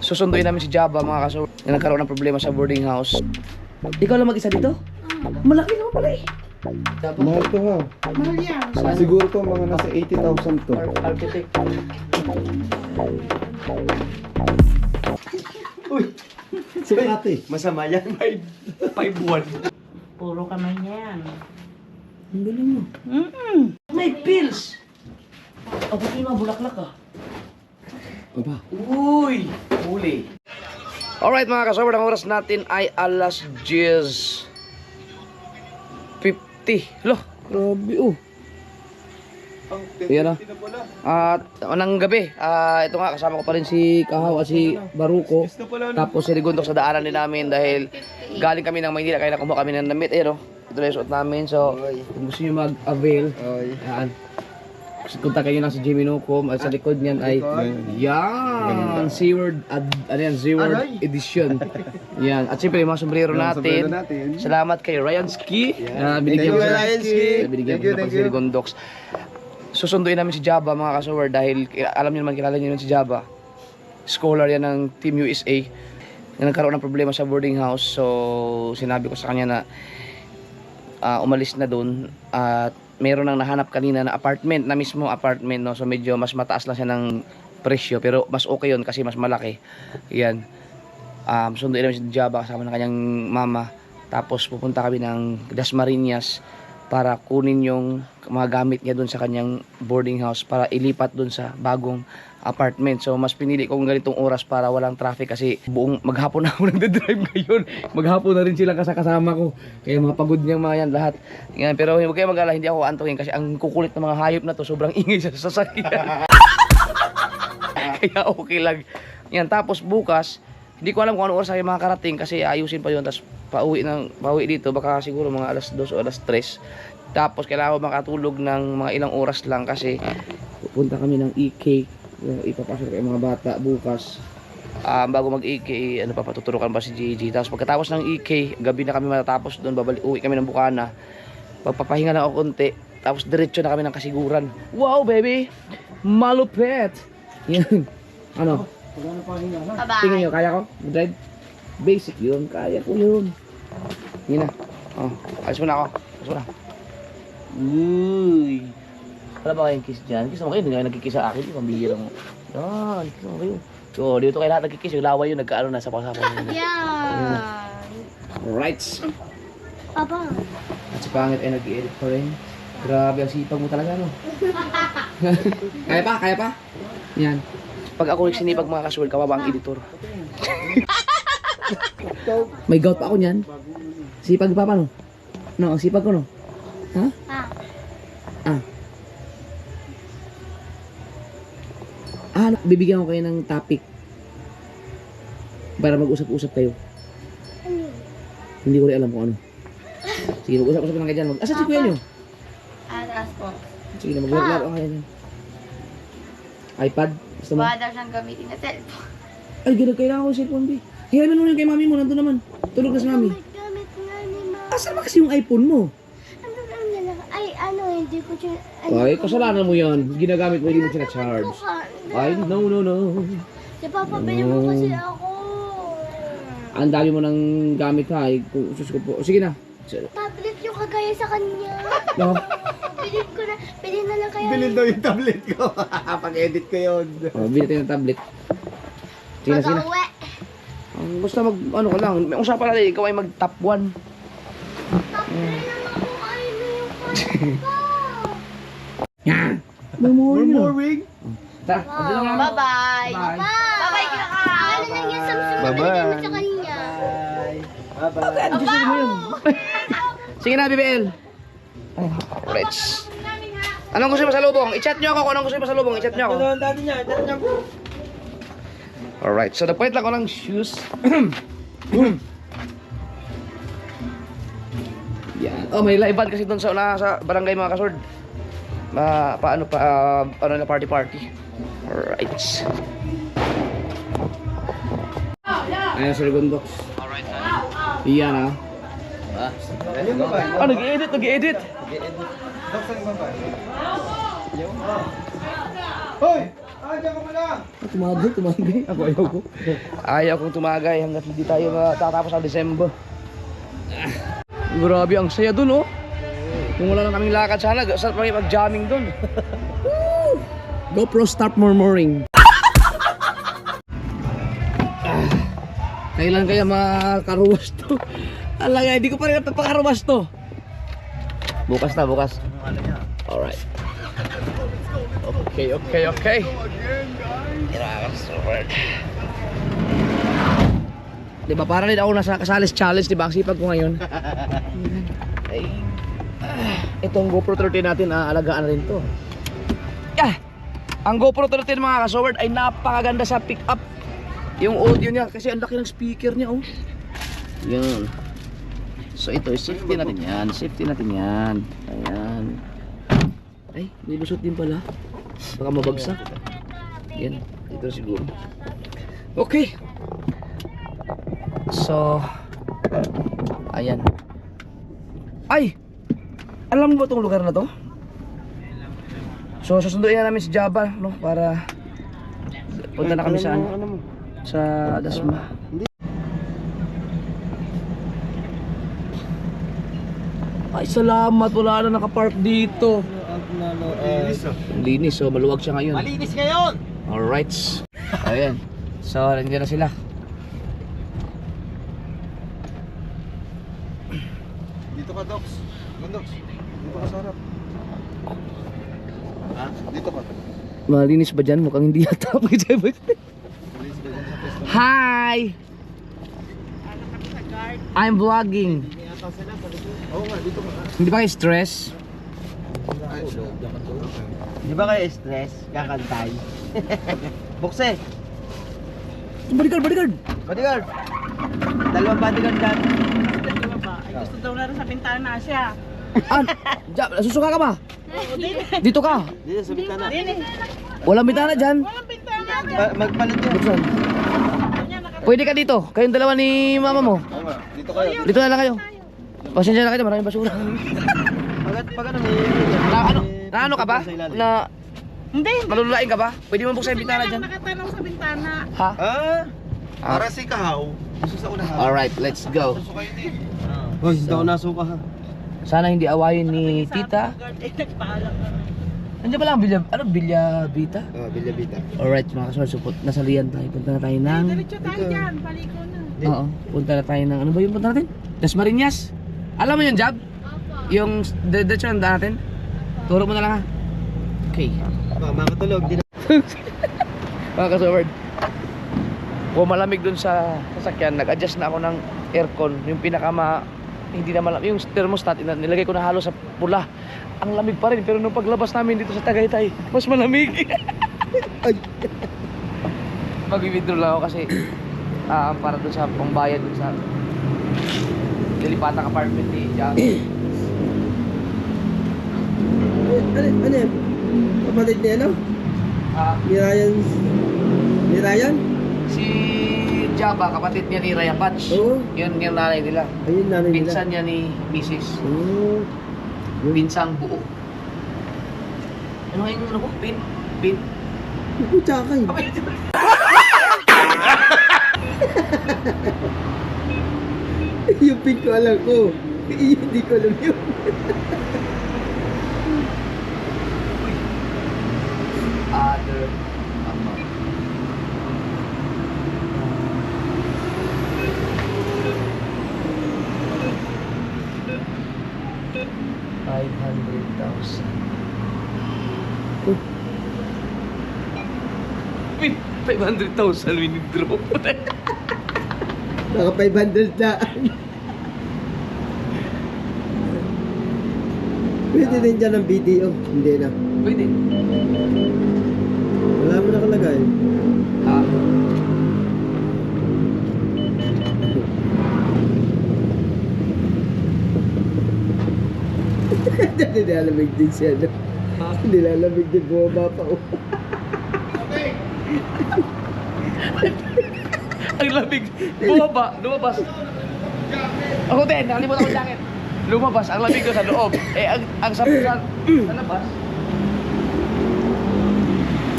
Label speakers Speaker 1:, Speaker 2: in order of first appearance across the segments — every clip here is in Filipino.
Speaker 1: Susunduin namin si Java mga kaso na nagkaroon ng problema sa boarding house. Ikaw lang mag-isa dito? Malaki naman pala eh.
Speaker 2: Mahal to ha.
Speaker 3: Mahal yan.
Speaker 2: Siguro to mga nasa 80,000 to.
Speaker 1: Architect. Uy!
Speaker 2: Ate.
Speaker 1: Masama yan. 5-1.
Speaker 3: Puro kamay niya yan.
Speaker 1: Ang galing mo. May pills! O, ba't yung mga bulaklak ah?
Speaker 2: Aba.
Speaker 1: Uy! Huli. Alright mga kasober, ang oras natin ay alas 10:50. Loh, grabe oh. Ayan ah. At anong gabi, ito nga kasama ko pa rin si Kahaw at si Baruko. Tapos si Rigondok sa daanan din namin dahil galing kami ng Maynila kaya kumuha kami ng damit. Ayan oh. Ito na yung suot namin. So, kung gusto nyo mag-avail, yan. Kunta kayo lang sa Jimmy Nocom at sa likod niyan ay yan, Seaward edition. Yan. At siyempre yung mga sombrero natin. Salamat kay Ryan Ski. Binigyan ko Ryan Ski. Binigyan ko si Rigondox. Susunduin namin si Java mga kasower dahil alam niyo naman, kilala niyo naman si Java. Scholar yan ng Team USA. Na nagkaroon ng problema sa boarding house. So sinabi ko sa kanya na umalis na doon at meron nang nahanap kanina na apartment, na mismo apartment, no? So medyo mas mataas lang siya ng presyo pero mas okay yun kasi mas malaki. Yan. Sunduin namin si Java kasama ng kanyang mama. Tapos pupunta kami ng Dasmariñas para kunin yung mga gamit niya doon sa kanyang boarding house para ilipat doon sa bagong apartment. So mas pinili kong ganitong oras para walang traffic kasi buong maghapon na ako nagde-drive ngayon. Maghapon na rin sila kasama ko. Kaya mga pagod niyang mga yan lahat. Yan, pero huwag kayo mag-alala, hindi ako antukin kasi ang kukulit ng mga hayop na to sobrang ingay sa sasakyan. Kaya okay lang. Yan, tapos bukas hindi ko alam kung ano oras ay makakarating kasi ayusin pa yun. Tapos pauwi dito baka siguro mga alas 2 o alas 3. Tapos kailangan ko makatulog ng mga ilang oras lang kasi pupunta kami ng EK. Ipapasok kayo mga bata bukas. Bago mag-EK, papatuturukan pa si Gigi. Tapos pagkatapos ng EK, gabi na kami matatapos doon, uwi kami ng Bukana. Pagpapahinga na ako konti, tapos diretso na kami ng Kasiguran. Wow, baby! Malupet! Yan. Ano?
Speaker 3: Bye-bye.
Speaker 1: Tingin nyo, kaya ko? Drive? Basic yun, kaya ko yun. Yun na. Alis mo na ako. Alis mo na. Uy! Wala ba kayong kiss dyan? Kiss mo kayo, hindi kayo nagkikiss sa akin. Pambihira mo. Yan, kiss mo kayo. So, dito kayo lahat nagkikiss. Yung laway yun, nagkaano na, sapaw-sapaw.
Speaker 3: Yan.
Speaker 1: Right.
Speaker 3: Papa.
Speaker 1: At si Pangit ay nag-i-edit pa rin. Grabe, ang sipag mo talaga, no? Kaya pa, kaya pa. Yan. Pag ako nagsinipag mga kasuwal, kababa ang editor. May gout pa ako niyan. Sipag pa no? No, ang sipag ko, no? Ha? Bibigyan ko kayo ng topic para mag-usap-usap kayo. Hindi ko rin alam kung ano. Sige, mag-usap-usap lang kayo dyan. Asa si kuya nyo?
Speaker 3: Atas po.
Speaker 1: Sige na, mag-laro kayo dyan. iPad? Gusto mo?
Speaker 3: Baka daw siyang gamitin na cellphone.
Speaker 1: Ay, gano'n kailangan ko yung cellphone, B. Hiyaman mo rin kay mami mo, nandun naman. Tulog na si mami.
Speaker 3: Gamit nga ni Mama.
Speaker 1: Asan ba kasi yung iPhone mo?
Speaker 3: Ano lang nila? Ay, hindi ko siya...
Speaker 1: Ay, kasalanan mo yan. Ginagamit mo, hindi mo siya na-charge. Ay, no.
Speaker 3: Si Papa, bili mo kasi ako.
Speaker 1: Ang dami mo ng gamit ha. Ay, sus ko po. Sige na.
Speaker 3: Tablet yung kagaya sa kanya.
Speaker 1: No?
Speaker 3: Bilhin na lang kaya.
Speaker 2: Bilhin daw yung tablet ko. Pag-edit ko yun.
Speaker 1: Bili tayo ng tablet. Sige na.
Speaker 3: Mag-uwi.
Speaker 1: Basta ano ka lang. May usapan natin, ikaw ay mag-top 1.
Speaker 3: Tapos lang ako ay na yung papa.
Speaker 1: Yan.
Speaker 2: Murmuring.
Speaker 1: Tara, ando na lang.
Speaker 3: Bye-bye. Bye-bye ka. Ano lang yung Samsung na bilhin mo sa kanya?
Speaker 1: Bakit? Gusto mo yun? Sige na, BBL. Ay, alright. Anong gusto mo sa lubong? I-chat nyo ako kung anong gusto mo sa lubong. I-chat nyo ako. Alright, so nagpahit lang ako ng shoes. Yan. Oh, may live band kasi doon sa barangay mga kasord. Ano na party. Alright. Ayan sa Rigondox. Alright. Iyan nag-i-edit.
Speaker 2: Hoy! Tumagay. Ako ayaw ko.
Speaker 1: Ayaw kong tumagay hanggat hindi tayo matatapos sa December. Grabe, ang saya dun, oh. Kung wala lang kaming lakad sana, sarap kami mag-jamming dun.
Speaker 2: GoPro start murmuring.
Speaker 1: Kailan kaya makaruwas to? Alaga, hindi ko pa rin napapakaruwas to. Bukas na, bukas. Alright. Okay. Diba, para rin ako nasa Kasalis Challenge, diba? Ang sipag ko ngayon. Ay. Itong GoPro 13 natin, alagaan rin to. Ang GoPro 13 mga kasoward ay napakaganda sa pick up. Yung audio niya, kasi ang laki ng speaker niya, oh. Yan. So ito, safety natin yan. Ayan. Ay, may lusot din pala. Baka mabagsak. Yan, ito siguro. Okay. So, ayan. Ay! Alam mo ba itong lugar na to? So, susunduin na namin si Jabba, no? Para punta na kami sa ano? Sa Dasma. Ay, salamat. Wala na nakapark dito. Linis, so maluwag siya ngayon.
Speaker 2: Malinis ngayon!
Speaker 1: Alright. Ayan. So, nandiyan na sila.
Speaker 2: Dito ka, Docs. Docs. Dito ka sa harap. Ha? Dito ka.
Speaker 1: Malinis ba dyan? Mukhang hindi yata. Hi! I'm vlogging.
Speaker 2: Oo nga, dito ka.
Speaker 1: Hindi ba kayo stress?
Speaker 4: Di ba kayo stress? Kakantay? Bukse!
Speaker 1: Bodyguard!
Speaker 4: Bodyguard! Dalawang bodyguard dyan.
Speaker 5: Ay, gusto daw na rin sa bintana siya.
Speaker 1: Susuka ka ba? Dito ka.
Speaker 4: Dito sa bitana.
Speaker 1: Walang bitana dyan.
Speaker 5: Walang bintana dyan.
Speaker 4: Magpalit yan.
Speaker 1: Buksan. Pwede ka dito. Kayong dalawa ni mama mo.
Speaker 2: Oo nga, dito kayo.
Speaker 1: Dito na lang kayo. Pasensya na kayo, maraming basura.
Speaker 4: Pag ano may...
Speaker 1: Na ano ka ba? Na
Speaker 5: Hindi.
Speaker 1: malululain ka ba? Pwede mo buksan yung
Speaker 5: Hindi
Speaker 1: bitana
Speaker 5: lang
Speaker 1: dyan.
Speaker 5: nakatanong sa bintana.
Speaker 1: Ha?
Speaker 2: Para si Kahaw. Gusto sa unahan.
Speaker 1: Alright, let's go.
Speaker 4: Hoy, hindi ako nasuka ha.
Speaker 1: Sana hindi awayin ni tita.
Speaker 5: Eh, nagpaalam ka na.
Speaker 1: Nandiyan pala ang bilya, bilya bita?
Speaker 2: Oh, Bilyabita.
Speaker 1: Alright mga kasunod, so nasalian tayo. Punta na tayo ng...
Speaker 5: Diretso tayo dyan. Paliko na.
Speaker 1: Oo, punta na tayo ng... Ano ba yung punta natin? Dasmariñas. Alam mo yung job? Yung diretso ng daan natin? Turo mo na lang ha. Okay.
Speaker 4: Makatulog.
Speaker 1: Mga kasoward, kung malamig dun sa sasakyan, nag-adjust na ako ng aircon. Yung hindi na malamig, yung thermostat, nilagay ko na halos sa pula. Ang lamig pa rin, pero nung paglabas namin dito sa Tagaytay, mas malamig. Mag-withdraw lang ako kasi para dun sa pangbayad dun sa lilipatang apartment ni Jack.
Speaker 4: Ano yan? Kapatid niya ano? Ni Ryan?
Speaker 1: Si Jabba, kapatid niya ni Ryan Patch.
Speaker 4: Oo.
Speaker 1: Yun yung nanay nila.
Speaker 4: Ayun, nanay nila.
Speaker 1: Pinsan niya ni Mrs.
Speaker 4: Oo.
Speaker 1: Pinsang buo. Ano nga yung ano ko? Pin?
Speaker 4: Kutsakay. Yung pin ko alam ko. Hindi ko alam yun.
Speaker 1: Other amount. $500,000 winidraw.
Speaker 4: Naka 500 na. Pwede din dyan ang video. Hindi na.
Speaker 1: Pwede.
Speaker 4: Wala mo nakalagay. Nilalamig din siya. Nilalamig din. Bumaba pa.
Speaker 1: Ang lamig. Lumabas. Ako din, nakalimutan ko yung jacket. Lumabas, ang lamig ko sa loob. Eh, ang sa labas.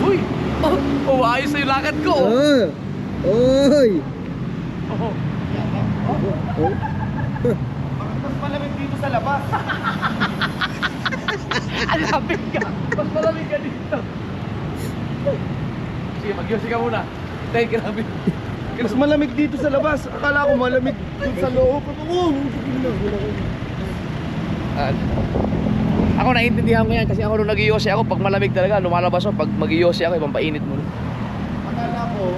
Speaker 1: Uy! Oh, ayos na yung lakad ko.
Speaker 4: Oh. Oy.
Speaker 1: Oh.
Speaker 4: Oh.
Speaker 2: Mas malamig dito sa labas.
Speaker 1: Ang lapit ka. Mas malamig ka dito. Sige, mag-yosi ka muna. Thank you, grabe.
Speaker 2: Mas malamig dito sa labas. Akala ko malamig dito sa loob.
Speaker 1: Ako naiintindihan ko yan kasi ako nung nag-iyosi ako, pag malamig talaga, lumalabas ako. Pag mag-iyosi ako, ibang painit mo.
Speaker 2: Akala ko.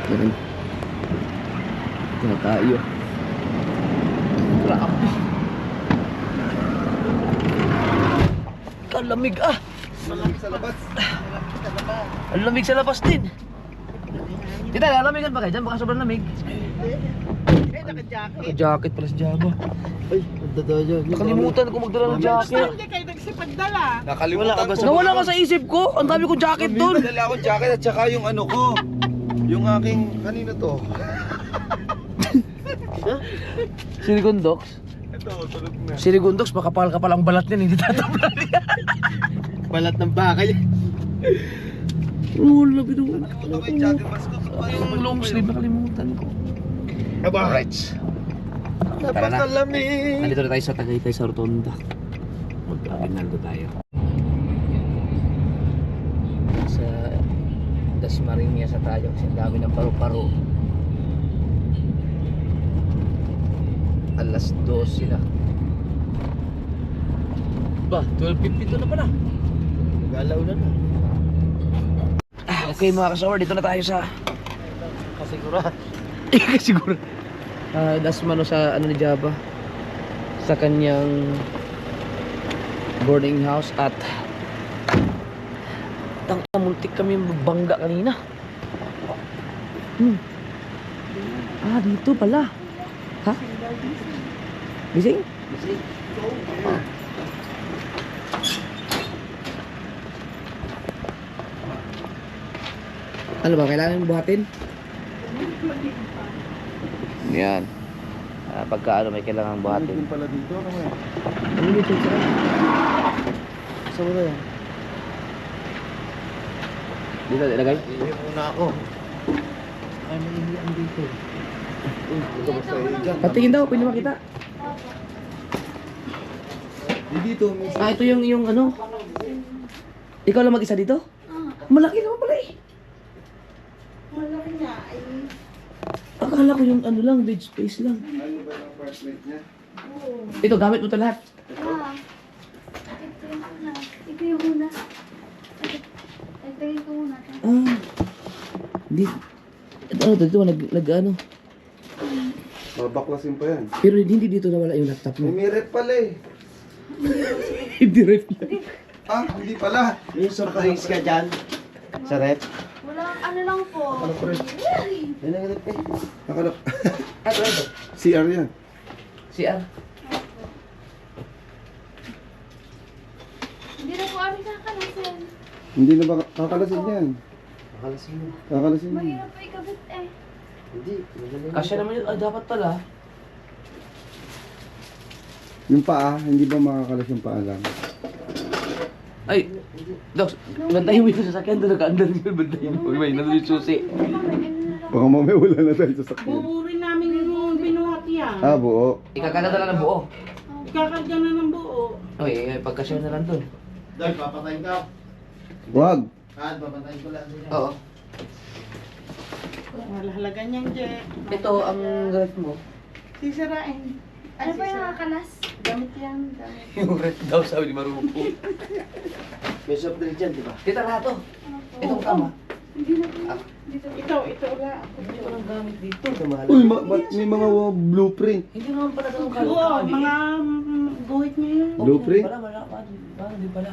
Speaker 4: Yan. Ito na tayo.
Speaker 1: Grabe. Ang lamig ah.
Speaker 2: Malamig sa labas.
Speaker 1: Ang lamig sa labas din. Tita, lalamigan ba kayo dyan? Baka sobrang lamig.
Speaker 5: Eh, naka-jacket.
Speaker 1: Naka-jacket pala sa Java.
Speaker 4: Ay, ang dadayo.
Speaker 1: Nakalimutan ko magdala ng
Speaker 5: Basta
Speaker 1: jacket.
Speaker 5: hindi kayo nagsipagdala.
Speaker 2: Nakalimutan ko.
Speaker 1: Nawala ka sa isip ko. Ang dami kong jacket doon.
Speaker 2: May dala akong jacket at saka yung ano ko. Yung aking, kanino to?
Speaker 1: Sirigundox.
Speaker 2: Ito, tulog na.
Speaker 1: Sirigundox, makapal ka palang balat niyan. Hindi tatablan yan.
Speaker 4: Balat ng baka yan.
Speaker 1: Oo, labi doon.
Speaker 2: Nakalimutan ko yung jacket mask ko.
Speaker 1: Yung long sleeve, nakalimutan ko. Alright.
Speaker 2: Napakalamig.
Speaker 1: Nandito na tayo sa Tagaytay sa Rotonda. Mag-Aguinaldo tayo. Sa Dasmariñas sa tayo kasi ang dami ng paru-paro. Alas 12 na. Ba, 12:52 na pala.
Speaker 4: Galaw na na.
Speaker 1: Okay mga kasawar, dito na tayo sa
Speaker 4: Kasigura.
Speaker 1: siguro. Dasmano sa ano ni Java. Sa kanyang boarding house at muntik kami mabangga kanina. Dito pala. Ha? Gising? Gising. Ano ba? Kailangan mo buhatin? Yan. Pagka ano may kailangan buhatin.
Speaker 2: Yung pala dito. Ano yan?
Speaker 1: Ano dito sa? Saan mo na yan? Dito, ilagay?
Speaker 2: Ihi muna ako.
Speaker 4: Ay, may ihiyan dito.
Speaker 2: Ito basta dyan.
Speaker 1: Patingin daw, pwede makita.
Speaker 2: Dito, may
Speaker 1: Ito yung ano. Ikaw lang mag-isa dito? Malaki naman pala eh.
Speaker 5: Malaki niya ay...
Speaker 1: Akala ko yung ano lang, bed space lang.
Speaker 2: ano ba yung apartment niya?
Speaker 1: Ito, gamit mo ito lahat.
Speaker 3: Ah. Ito yung una. Ito yung una.
Speaker 1: Hindi. Ito, dito, ano.
Speaker 2: Babaklasin pa yan.
Speaker 1: Pero hindi dito nawala yung laptop mo.
Speaker 2: May rep pala eh.
Speaker 1: Hindi ref lang.
Speaker 2: Hindi pala.
Speaker 4: May surprise ka dyan. Sa rep.
Speaker 3: Walang ano lang po.
Speaker 2: Ano pa rin?
Speaker 4: Yan ang rep eh.
Speaker 2: Nakalap.
Speaker 1: Ito.
Speaker 2: CR yan.
Speaker 1: CR.
Speaker 3: Hindi na po kami kakalasin.
Speaker 2: Hindi na ba kakalasin yan?
Speaker 4: Nakalasin mo.
Speaker 2: Kakalasin yan.
Speaker 3: Mahirap po ikabit eh.
Speaker 4: Hindi. Magaling.
Speaker 1: Kasya naman yun. Dapat pala.
Speaker 2: Yung paa, hindi ba makakalas yung paa lang?
Speaker 1: Ay, Docs, bantayin mo yung sasakyan doon. Nakaandar yun. Bantayin mo. May nandun yung susi.
Speaker 2: Baka mamaya wala na tayo sa sakyan.
Speaker 5: Buburin namin yung binuhat yan.
Speaker 2: Buo.
Speaker 1: Ikakaganda lang ng buo.
Speaker 5: Kakadya na ng buo.
Speaker 1: Okay, pagkasya na lang doon.
Speaker 4: Dahil papatayin ka.
Speaker 2: Wag.
Speaker 4: Papatayin ko lang din.
Speaker 1: Oo.
Speaker 5: Malahalagan niyang jet.
Speaker 1: Ito ang ref mo.
Speaker 5: Sisirain.
Speaker 3: Ano pa yung nakakalas?
Speaker 5: Gamit yan. Gamit.
Speaker 1: Yung ref daw sabi ni Marupo.
Speaker 4: May soft drink dyan, di ba?
Speaker 1: Tita Rato, itong kama.
Speaker 3: Hindi na po. Dito.
Speaker 5: Ito wala.
Speaker 1: Hindi ko lang gamit dito.
Speaker 2: Uy, may mga blueprint.
Speaker 1: Hindi naman pala ganun
Speaker 5: Oo, mga guhit niya yun.
Speaker 2: Blueprint?
Speaker 1: Hindi pala.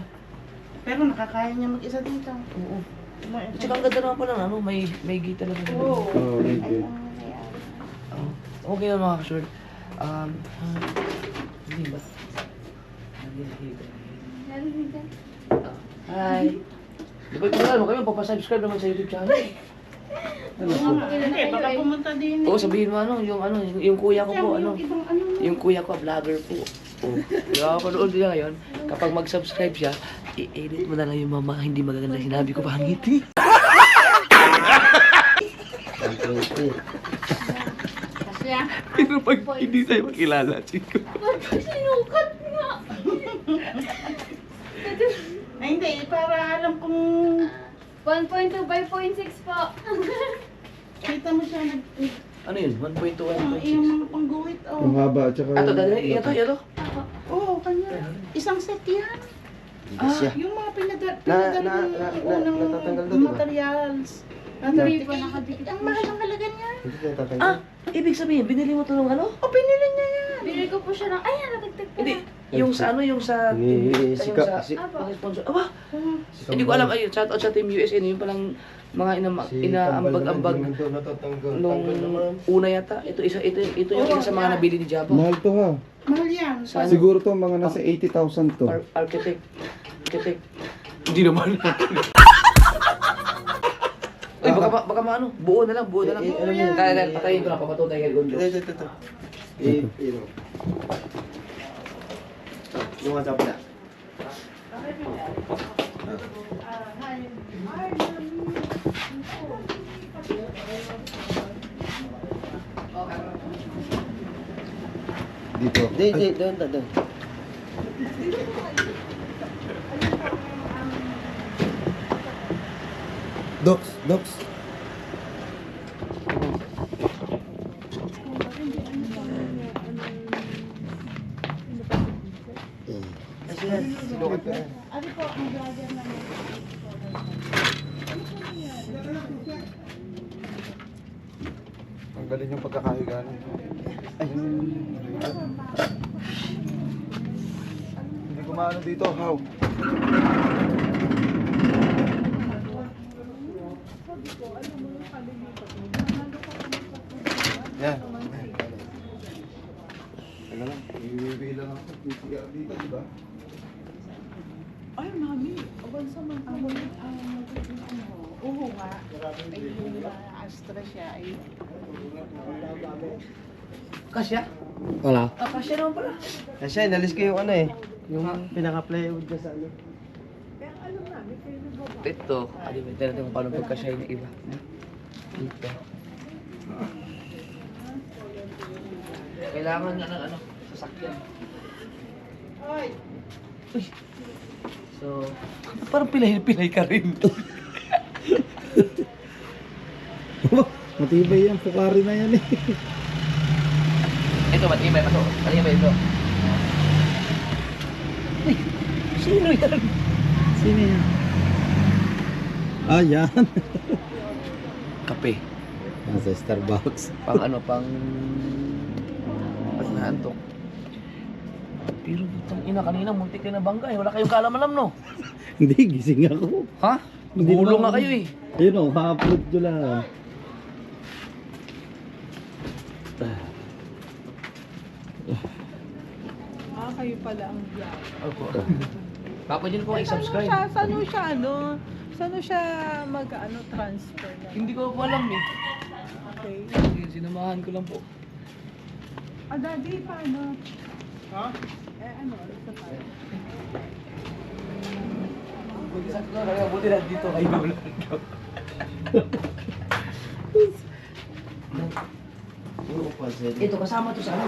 Speaker 5: Pero nakakaya niya mag-isa dito.
Speaker 1: Oo. At saka ang ganda naman pala, ano, may gita lang.
Speaker 5: Oo.
Speaker 2: Oh, okay.
Speaker 1: Okay na mga ka-short. Hindi ba?
Speaker 3: Narinig ka?
Speaker 1: Hi! Di ba kung alam mo kayo, papasubscribe naman sa YouTube channel.
Speaker 5: Hindi, baka pumunta din.
Speaker 1: Oo, sabihin mo yung kuya ko po, ano.
Speaker 3: Yung ibang ano.
Speaker 1: Yung kuya ko, vlogger po. Oh. Kaya ako noon niya ngayon, kapag mag-subscribe siya, i-edit mo na lang yung mga hindi magaganda sinabi ko pangit.
Speaker 3: Kasi ah.
Speaker 1: Pero pag hindi tayo makilala, chico.
Speaker 3: Sinukat nga.
Speaker 5: Ay, hindi. Para alam kung
Speaker 3: 1.2 by 0.6 po.
Speaker 5: kita mo siya
Speaker 1: Ano yun? 1.2,
Speaker 5: yung mga pangguhit.
Speaker 2: Ang
Speaker 5: Oh.
Speaker 2: haba, tsaka...
Speaker 1: Ato, dali. Ito.
Speaker 5: Oo, kanya. Isang set yan. Yung mga
Speaker 2: Na-
Speaker 5: pinadal unang
Speaker 2: natatanggal doon, diba?
Speaker 5: materials.
Speaker 3: Hindi pa nakadikit.
Speaker 5: Ang mahal ang halaga niya.
Speaker 2: Hindi tayo tatanggal.
Speaker 1: Ah, ibig sabihin, binili mo ito ng ano?
Speaker 5: O, pinili niya yan.
Speaker 3: Binili ko po siya ng, ayan, natagtag ko
Speaker 1: Hindi,
Speaker 3: na.
Speaker 1: yung sa ano, yung sa...
Speaker 2: Sika.
Speaker 1: Mga sponsor. Aba, hindi ko alam. Ayun, shout out sa Team USA. Yung palang mga inaambag-ambag nung una yata. Ito yung isa sa mga nabili ni Jabba.
Speaker 2: Mahal to ha.
Speaker 5: Mahal yan.
Speaker 1: Sa
Speaker 2: Siguro to mga nasa 80,000 to.
Speaker 1: Architect. Hindi naman. Uy, baka maano. Buo na lang. Kaya patayin ko na. Papatutay kay Gondo.
Speaker 2: Ito. Yung WhatsApp na. Dito. Doon. Docs. Sinukat ko yan. Tanggalin yung pagkakahiga nito. Hindi ko maano dito, how? Yan. Teka lang, iwiwi lang ako. PCR dito, di ba?
Speaker 5: Ay, mami. Abang sa mga uho nga. Ay, yung astra siya. Ay,
Speaker 1: Kasya?
Speaker 4: Wala.
Speaker 1: Kasya naman pala.
Speaker 4: Kasi inalis ko yung ano eh. Yung pinaka-plywood na sa ano.
Speaker 1: Ito. Alimentan natin kung paano pagkasya yung iba. Dito. Kailangan nga ng ano, sasakyan.
Speaker 5: ay,
Speaker 1: Uy. So, parang pilay ka rin.
Speaker 4: Matibay yan, pukari na yan eh.
Speaker 1: Ito, matibay pa to. Matibay ito. Uy, sino yan?
Speaker 4: Sino yan? Ah, yan.
Speaker 1: Kape.
Speaker 4: Nasa Starbucks.
Speaker 1: Pang ano, pang naantok. Pero butang ina, kanina muntik ka na bangga eh. Wala kayong kaalam-alam, no?
Speaker 4: Hindi, gising ako.
Speaker 1: Ha?
Speaker 4: Hindi
Speaker 1: Gulong
Speaker 4: naman-
Speaker 1: nga kayo eh.
Speaker 4: Ayun o, ha-upload ko lang.
Speaker 5: kayo pala ang vlog.
Speaker 1: Opo. Papa dyan po i-subscribe.
Speaker 5: Saan siya transfer na?
Speaker 1: Hindi ko po alam eh.
Speaker 5: Okay.
Speaker 1: Sige, sinamahan ko lang po.
Speaker 5: Ah, daddy, paano? Ha? Sa paano?
Speaker 1: Buti na dito kayo ulan. Ito kasama to sa ano?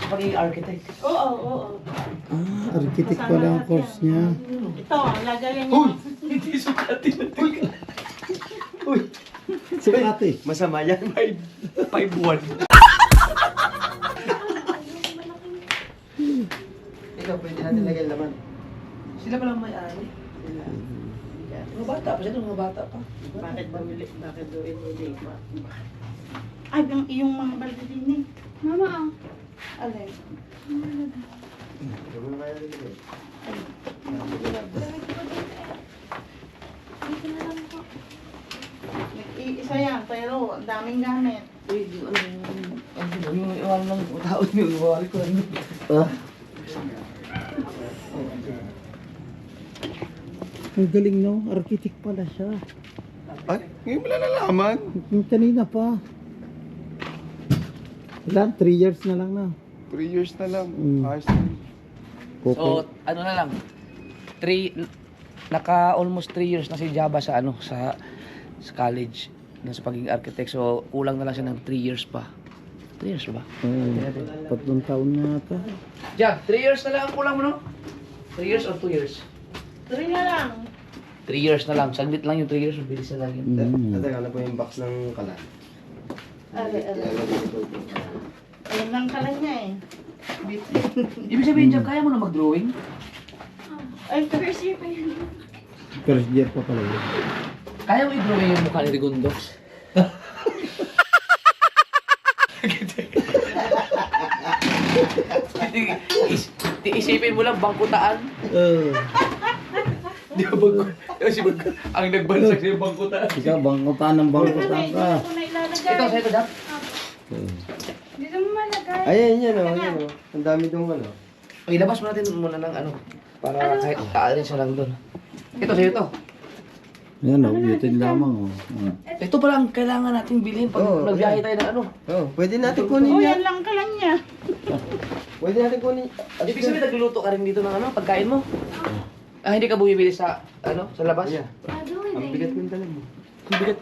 Speaker 1: Pagiging architect.
Speaker 5: Oo.
Speaker 4: Ah, architect pala ang course niya.
Speaker 5: Ito, lagayan niyo.
Speaker 1: Hindi sukatin na tingin.
Speaker 4: Sukati.
Speaker 2: Masama yan.
Speaker 1: 5'1".
Speaker 2: Ikaw, pwede natin lagyan laman.
Speaker 1: Sila palang may-ari. Mga bata pa siya, mga bata pa.
Speaker 5: Bakit daw inili? Ay, yung mga balde din eh.
Speaker 3: Mama, ah.
Speaker 5: Alay.
Speaker 2: Huwag mo na kaya lagyan.
Speaker 3: Dito na lang po.
Speaker 5: Isa yan, pero ang daming gamit.
Speaker 1: Uy, yung iwan ng tao niyo, iwari ko.
Speaker 4: Ah. Ang galing no, architect pala siya.
Speaker 2: Ay, ngayon mo lang nalaman.
Speaker 4: Yung kanina pa. Ilan? 3 years na lang na.
Speaker 2: 3 years na lang.
Speaker 4: Mm.
Speaker 2: Ayos na.
Speaker 1: So, ano na lang. Almost 3 years na si Jabba sa sa college. sa pagiging architect. So, kulang na lang siya ng 3 years pa. 3 years ba?
Speaker 4: 3 taon na ata.
Speaker 1: Jab, 3 years na lang ang kulang mo, no? 3 years or 2 years?
Speaker 5: 3 na lang.
Speaker 1: 3 years na lang. Saglit lang yung 3 years. Mabilis na lang yun.
Speaker 2: Ate, ano po yung box ng kalan?
Speaker 5: Are. Ayun lang kala niya eh.
Speaker 1: Ibig sabihin, Jab, kaya mo na mag-drawing?
Speaker 5: Ay,
Speaker 3: First year pa yun.
Speaker 4: First year pa pala yun.
Speaker 1: Kaya mo i-drawing yung mukha ni Rigondox? Isipin mo lang, bangkutaan. Di ba ang nagbansag sa bangkutaan?
Speaker 4: Ikaw, bangkutan ng bangkutan ka.
Speaker 5: Ito na ilalagay.
Speaker 1: Ito, sa'yo, Jab.
Speaker 3: Dito mo malagay.
Speaker 2: Ayan, yan o. Yan o. Ang dami dong ano.
Speaker 1: Ilabas mo natin muna ng ano. Para kahit aarin siya lang doon. Ito, sa'yo to.
Speaker 4: Yan o, beauty lamang o.
Speaker 1: Ito pala ang kailangan natin bilhin pag
Speaker 2: Oo,
Speaker 1: nagbiyahe tayo ng ano.
Speaker 2: Oh, pwede natin kunin
Speaker 5: Oh,
Speaker 2: yan.
Speaker 5: yan lang kala niya.
Speaker 2: Pwede natin kunin.
Speaker 1: Ibig sabihin nagluluto ka rin dito ng ano, pagkain mo. Ah, hindi ka bumibili sa ano, sa labas?
Speaker 2: Yeah. Ang bigat ng dala mo.
Speaker 1: Ang bigat.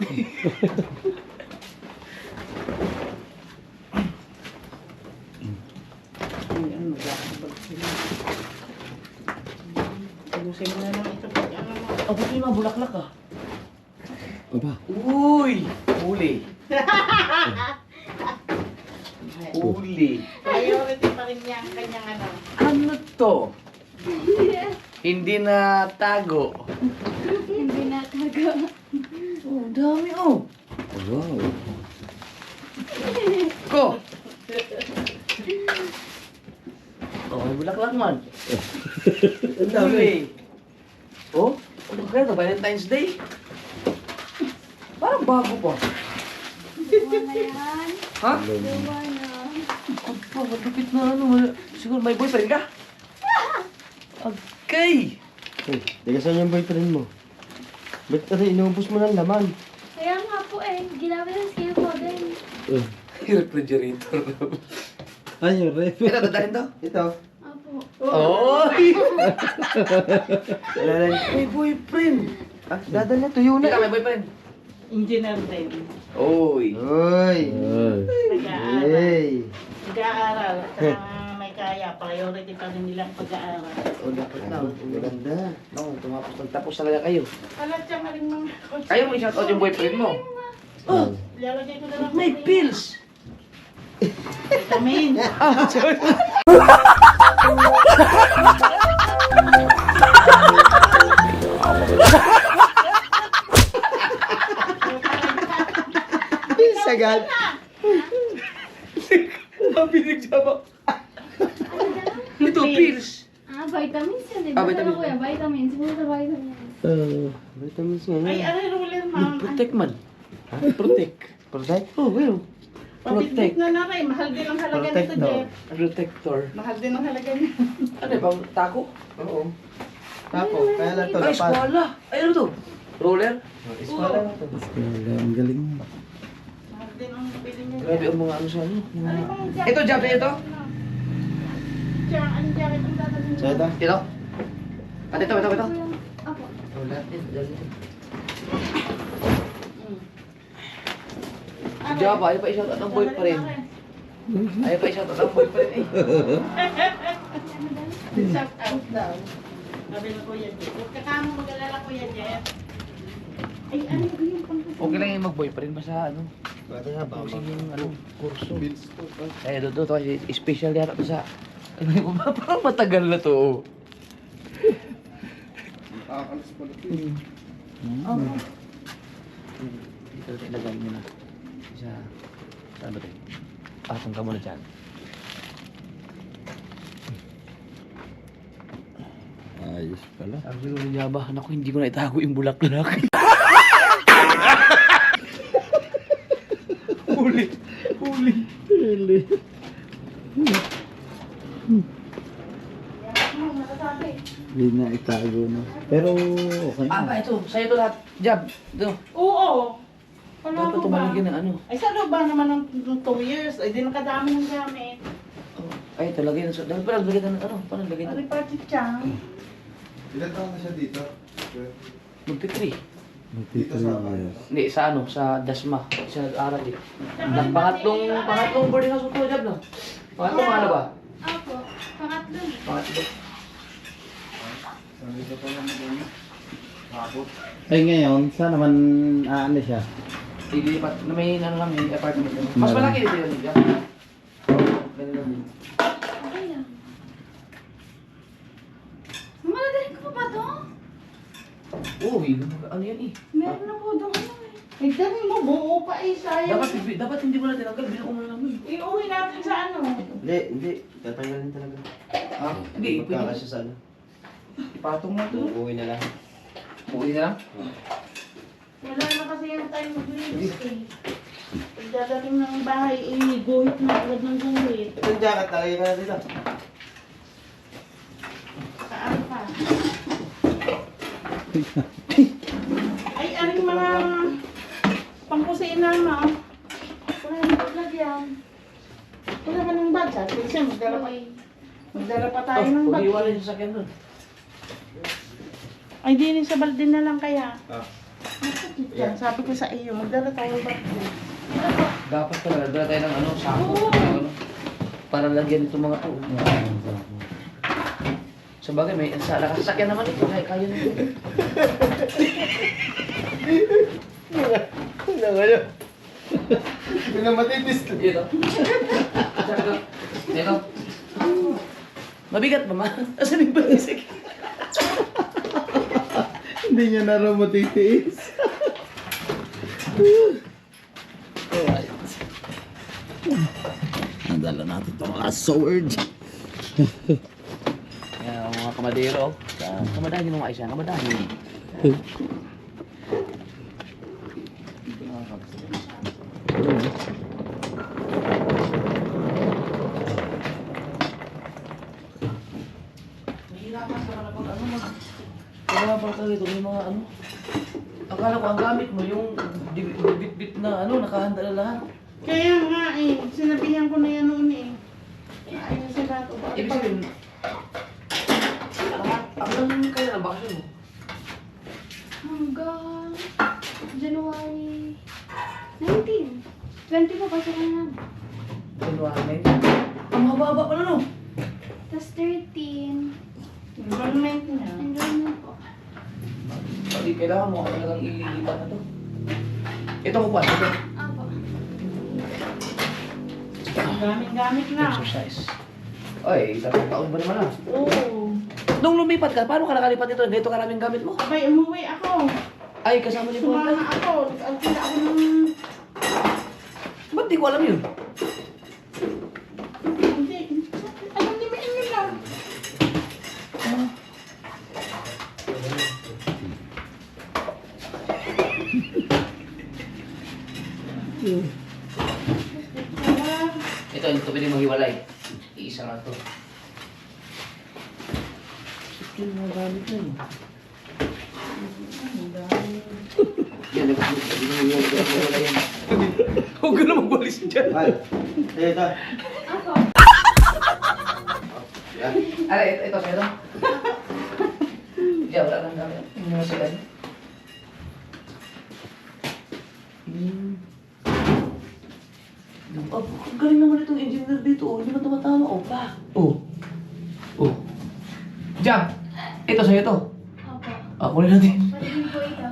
Speaker 5: Ayusin mo na lang ito pag ano mo.
Speaker 1: Ang puti yung mga bulaklak ah.
Speaker 4: Aba,
Speaker 1: Uy! Huli. Huli.
Speaker 5: Priority pa rin niya ang kanyang ano.
Speaker 1: Ano to? Hindi na tago.
Speaker 3: Hindi na taga.
Speaker 1: Oh, dami oh.
Speaker 4: wow.
Speaker 1: Ko! Oh, may bulaklak man. Ang dami. Oh, ano kaya ito? Valentine's Day? Parang bago pa.
Speaker 3: Dalawa na yan.
Speaker 1: Ha?
Speaker 3: Dalawa na.
Speaker 1: Apa, malupit na ano. Siguro may boyfriend ka? Okay.
Speaker 2: Hey, teka saan yung boyfriend mo? Ba't kasi inubos mo ng laman?
Speaker 3: Kaya nga po eh. Ginamit ang skill ko din.
Speaker 1: Refrigerator.
Speaker 4: Ay, yung ref.
Speaker 1: Ito, dadalhin to?
Speaker 2: Ito.
Speaker 3: Apo.
Speaker 1: Oy!
Speaker 2: Lalay.
Speaker 1: May boyfriend.
Speaker 2: Ah, dadal na. Tuyo
Speaker 1: Hindi ka
Speaker 2: na.
Speaker 1: may boyfriend.
Speaker 5: Engineer din.
Speaker 1: Oy.
Speaker 2: Uy.
Speaker 5: Nag-aaral.
Speaker 2: Hey.
Speaker 5: Nag-aaral. Saka may kaya. Priority pa rin nila ang pag-aaral.
Speaker 1: O, dapat na.
Speaker 2: Ang ganda.
Speaker 1: No, tapos talaga kayo.
Speaker 5: Alat siya nga rin mga...
Speaker 1: Kayo mo i-shoutout yung boyfriend mo. Oh,
Speaker 5: Lalagay ko na lang.
Speaker 1: may pills.
Speaker 5: Vitamin.
Speaker 1: Ah, sorry.
Speaker 2: Sagad.
Speaker 1: Mabinig siya ba? Ito, pills.
Speaker 3: Ah, vitamins yan eh.
Speaker 1: Ah,
Speaker 3: Basta
Speaker 1: vitamins.
Speaker 3: ko yan, vitamins. Puro vitamins.
Speaker 2: Vitamins nga
Speaker 5: Ay,
Speaker 2: yan.
Speaker 5: aray, ruler, ma'am.
Speaker 1: Protect man. Protect.
Speaker 2: Protect?
Speaker 1: Oh, well.
Speaker 5: Pabitbit
Speaker 1: Protect.
Speaker 5: na na rin. Mahal din ang halaga
Speaker 2: Protect
Speaker 5: nito,
Speaker 2: daw.
Speaker 5: Jeff.
Speaker 1: Protector.
Speaker 5: Mahal din ang halaga niya.
Speaker 1: Ano bang tako?
Speaker 2: Oo. Tapo. Kaya lang to.
Speaker 1: Ay,
Speaker 2: Lapad.
Speaker 1: eskwala. Ay, ano to? Roller?
Speaker 2: Eskwala na to.
Speaker 4: Ang galing.
Speaker 5: Mahal din ang bili niya.
Speaker 1: Grabe ang mga ano sa ano.
Speaker 5: Ano bang jacket?
Speaker 1: Ito, jacket ito?
Speaker 5: Ang jacket ang dadalhin mo.
Speaker 2: So ito.
Speaker 1: Ito? At ito.
Speaker 3: Apo.
Speaker 1: Wala.
Speaker 5: Ano?
Speaker 1: Diyan pa, ayaw pa i-shoutout ang boyfriend. Ayaw pa i-shoutout ang boyfriend eh.
Speaker 5: Shout out daw. Sabi ng Kuya Jeff. Huwag ka kamo mag-alala, Kuya Jeff. Ay, ano ba yung pang-kusog?
Speaker 1: Okay lang yung mag-boyfriend basta ano.
Speaker 2: Bata nga ba?
Speaker 1: Kasi yung ano, kurso.
Speaker 2: Bills to.
Speaker 1: Ay, doon to, special yata to sa... Parang matagal na to.
Speaker 2: Nakakalis pala.
Speaker 1: Dito natin ilagay mo na. Sa... Saan ba ito? Patong ka muna dyan.
Speaker 4: Ayos pala.
Speaker 1: Sabi ko ni Jaba, naku, hindi ko na itago yung bulaklak. Huli.
Speaker 4: Really?
Speaker 5: Ano, nakasabi.
Speaker 4: Hindi na itago na. Pero okay
Speaker 1: Ah,
Speaker 4: na.
Speaker 1: ito. Sa'yo to lahat. Jab. Ito.
Speaker 5: Oo. Wala
Speaker 1: Dapat
Speaker 5: mo ba?
Speaker 1: tumalagyan ng ano.
Speaker 5: Ay, sa loob ba naman ng 2 years? Ay, di nakadami ng gamit.
Speaker 1: Oh. Ay, ito, lagay na sa... Dapat pala lagay na ng ano. Paano lagay
Speaker 5: Ano
Speaker 1: ito?
Speaker 5: party chang?
Speaker 2: Ilan taon na siya dito?
Speaker 1: Magti-3.
Speaker 4: Dito sa
Speaker 1: Hindi, sa ano, sa Dasma. Siya nag-aral eh. Pangatlong boarding house ko job no? Pangatlong ano ba?
Speaker 3: Opo. Pangatlo.
Speaker 1: Pangatlo.
Speaker 4: Ay ngayon, saan naman ano siya?
Speaker 1: Ilipat na may ano lang, may apartment. Mas malaki dito yun. Ganun lang din.
Speaker 3: Okay lang. Malagaling ko pa to?
Speaker 1: Oo, ano yan eh.
Speaker 3: Meron na po doon ano eh.
Speaker 5: Nagdami mo, buo pa eh, sayang.
Speaker 1: Dapat hindi mo na tinanggal, binuo mo na namin.
Speaker 5: Iuwi natin sa ano.
Speaker 2: Hindi. Tatanggalin talaga.
Speaker 1: Hindi, pwede.
Speaker 2: Magkakasya sana.
Speaker 1: Ipatong na to.
Speaker 2: Uuwi na lang.
Speaker 1: Uwi na lang.
Speaker 5: Wala na kasi yung tayo mag-release eh. Pagdadating ng bahay, guhit na agad ng guhit.
Speaker 2: Itong jacket, talagay ka na dito.
Speaker 5: Saan pa? Ay, aring mga pangkusina na.
Speaker 3: Wala na paglagyan.
Speaker 5: Wala ka ng budget. Kasi magdala pa tayo ng budget.
Speaker 1: Pag-iwalay yung sasakyan doon.
Speaker 5: Ay, di sa balde na lang kaya.
Speaker 2: Yeah.
Speaker 5: Sabi ko sa iyo, magdala tayo ng budget.
Speaker 1: Dapat pala, dala tayo ng ano, sako. Ano, para lagyan itong mga to. Sa bagay, may nakasasakyan naman ito. Kaya na ito.
Speaker 2: Ano nga Pinamatitis to.
Speaker 1: Dito. Dito. Mabigat ba ma? Asan yung balisik?
Speaker 4: Hindi niya na raw matitiis.
Speaker 1: Alright.
Speaker 4: Nadala natin ito mga sword.
Speaker 1: Yan, mga kamadero. Kamadahin yung mga isa. Kamadahin. Mahirapan sa pala pag ano mag... Kaya pala talaga ito, may mga ano... Akala ko ang gamit mo yung bit-bit na ano, nakahanda na lahat.
Speaker 5: Kaya nga eh, sinabihan ko na yan noon eh. Ayun sa lahat.
Speaker 1: Ibig sabihin, ang kaya na bakasyon mo?
Speaker 3: Hanggang January 19. 20 po pasok na namin.
Speaker 1: January 9. Ang haba-haba pala no?
Speaker 3: Tapos 13.
Speaker 5: Enrollment niya.
Speaker 3: Enrollment po.
Speaker 1: Pati kailangan mo talagang ililipat na to. Ito ko pa, ito.
Speaker 3: Apo.
Speaker 5: Gamit na.
Speaker 1: Exercise. Ay, 3 taon ba naman ah?
Speaker 5: Oo.
Speaker 1: Nung lumipat ka, paano ka nakalipat ito? Ganito karaming gamit mo?
Speaker 5: Abay, umuwi ako.
Speaker 1: Ay, kasama ni Paul.
Speaker 5: Sumama ako. Nag-alpila ako ng...
Speaker 1: Ba't di ko alam yun?
Speaker 5: Hindi. Alam ni Main yun lang.
Speaker 1: Ito, ito pwede mong hiwalay. Iisa nga to. Ito yung mga gamit na yun. Yan, pwede mong hiwalay yan. Huwag ka na magwalis dyan.
Speaker 2: Ay, dito.
Speaker 3: Ako.
Speaker 1: Ay, ito sa'yo to. Diyan, wala nang gamit. Yung mga sila. Oh, galing naman itong engineer dito. Oh. Hindi ba tumatama? Oh, pa. Oh. Oh. Jam! Ito sa'yo to.
Speaker 3: Opo.
Speaker 1: Ah, kunin natin.
Speaker 3: Pati din po ito.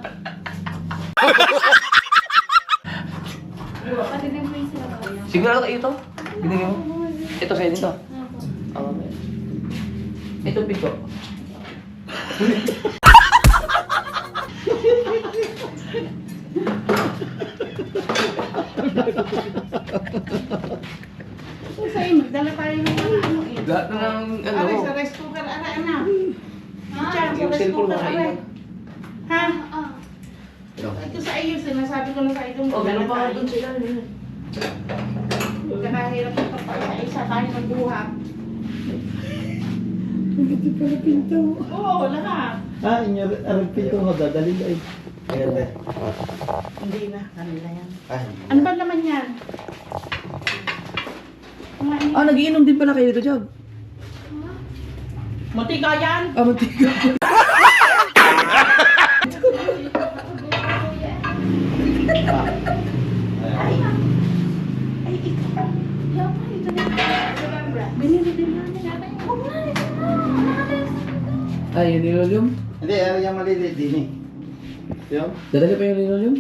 Speaker 3: Pati din po yung sila kaya.
Speaker 1: Sigurado kayo ito? Binigay mo? Ito sa'yo dito.
Speaker 3: Opo.
Speaker 1: Ah, mamaya. Ito pito.
Speaker 5: So, sa'yo, magdala tayo ng mga ano eh.
Speaker 1: Lahat na ng ano.
Speaker 5: Aray, sa rice cooker, aray, ana. Diyan, sa
Speaker 1: Yung
Speaker 5: rice
Speaker 1: cellphone
Speaker 5: cooker,
Speaker 1: mo,
Speaker 5: aray.
Speaker 1: naiwan.
Speaker 5: Ha?
Speaker 3: Ah.
Speaker 5: Ito sa iyo, sinasabi ko na sa iyo.
Speaker 1: Oh, meron pa nga dun sila.
Speaker 5: Nakahirap ito pa isa tayo ng buhat.
Speaker 4: Hindi pala pinto.
Speaker 5: Oo, lahat.
Speaker 4: Ah, inyo arang pinto ko dadali na eh.
Speaker 2: Ayan, te.
Speaker 5: Hindi na, kanila yan.
Speaker 2: Ay,
Speaker 5: Ano ba naman yan? Kumain.
Speaker 1: Ah, nagiinom din pala kayo dito, Jab.
Speaker 5: Munti ka yan?
Speaker 1: Ah, mantika. Ay, yung linoleum?
Speaker 2: Hindi, yung maliliit din eh. Yung?
Speaker 1: Dadali pa yung linoleum?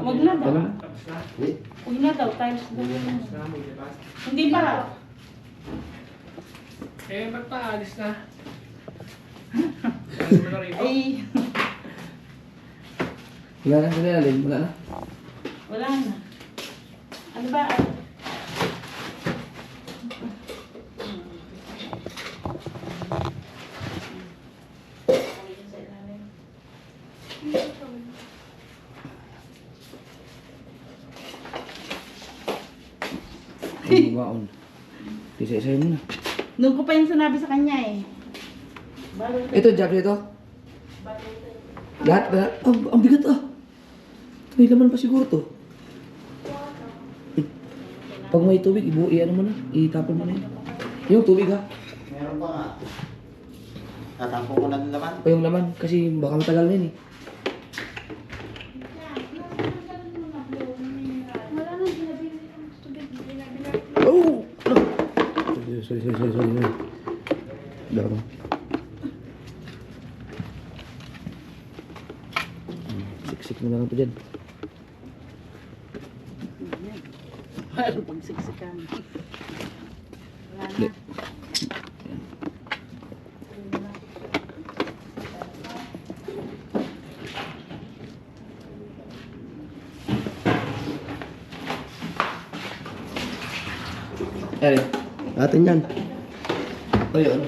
Speaker 5: Wag na daw.
Speaker 1: Wala na.
Speaker 2: Hindi.
Speaker 5: Wag na daw, times daw. Hindi pa.
Speaker 6: Eh, ba't pa alis na?
Speaker 5: Ay,
Speaker 1: Wala na, sinalim. Wala na.
Speaker 5: wala na. Ano ba?
Speaker 1: Ang baon. Isa-isa mo na.
Speaker 5: Nung ko pa yung sinabi sa kanya eh.
Speaker 1: Ito, job ito. Lahat, lahat. Ang bigat ah. May laman pa siguro to. Pag may tubig, ano mo na. Itapon mo na yun. Yung tubig ha.
Speaker 2: Meron pa nga. Tatampo ko na ng laman.
Speaker 1: O yung laman. Kasi baka matagal na yun eh.
Speaker 3: Wala nang binabili ang tubig. Binabili.
Speaker 1: Oh! Sorry. Daro. Siksik mo na lang ito dyan.
Speaker 5: Ano pag siksikan? Wala
Speaker 1: Hindi.
Speaker 5: na.
Speaker 1: Eri.
Speaker 2: Atin yan.
Speaker 1: O yun.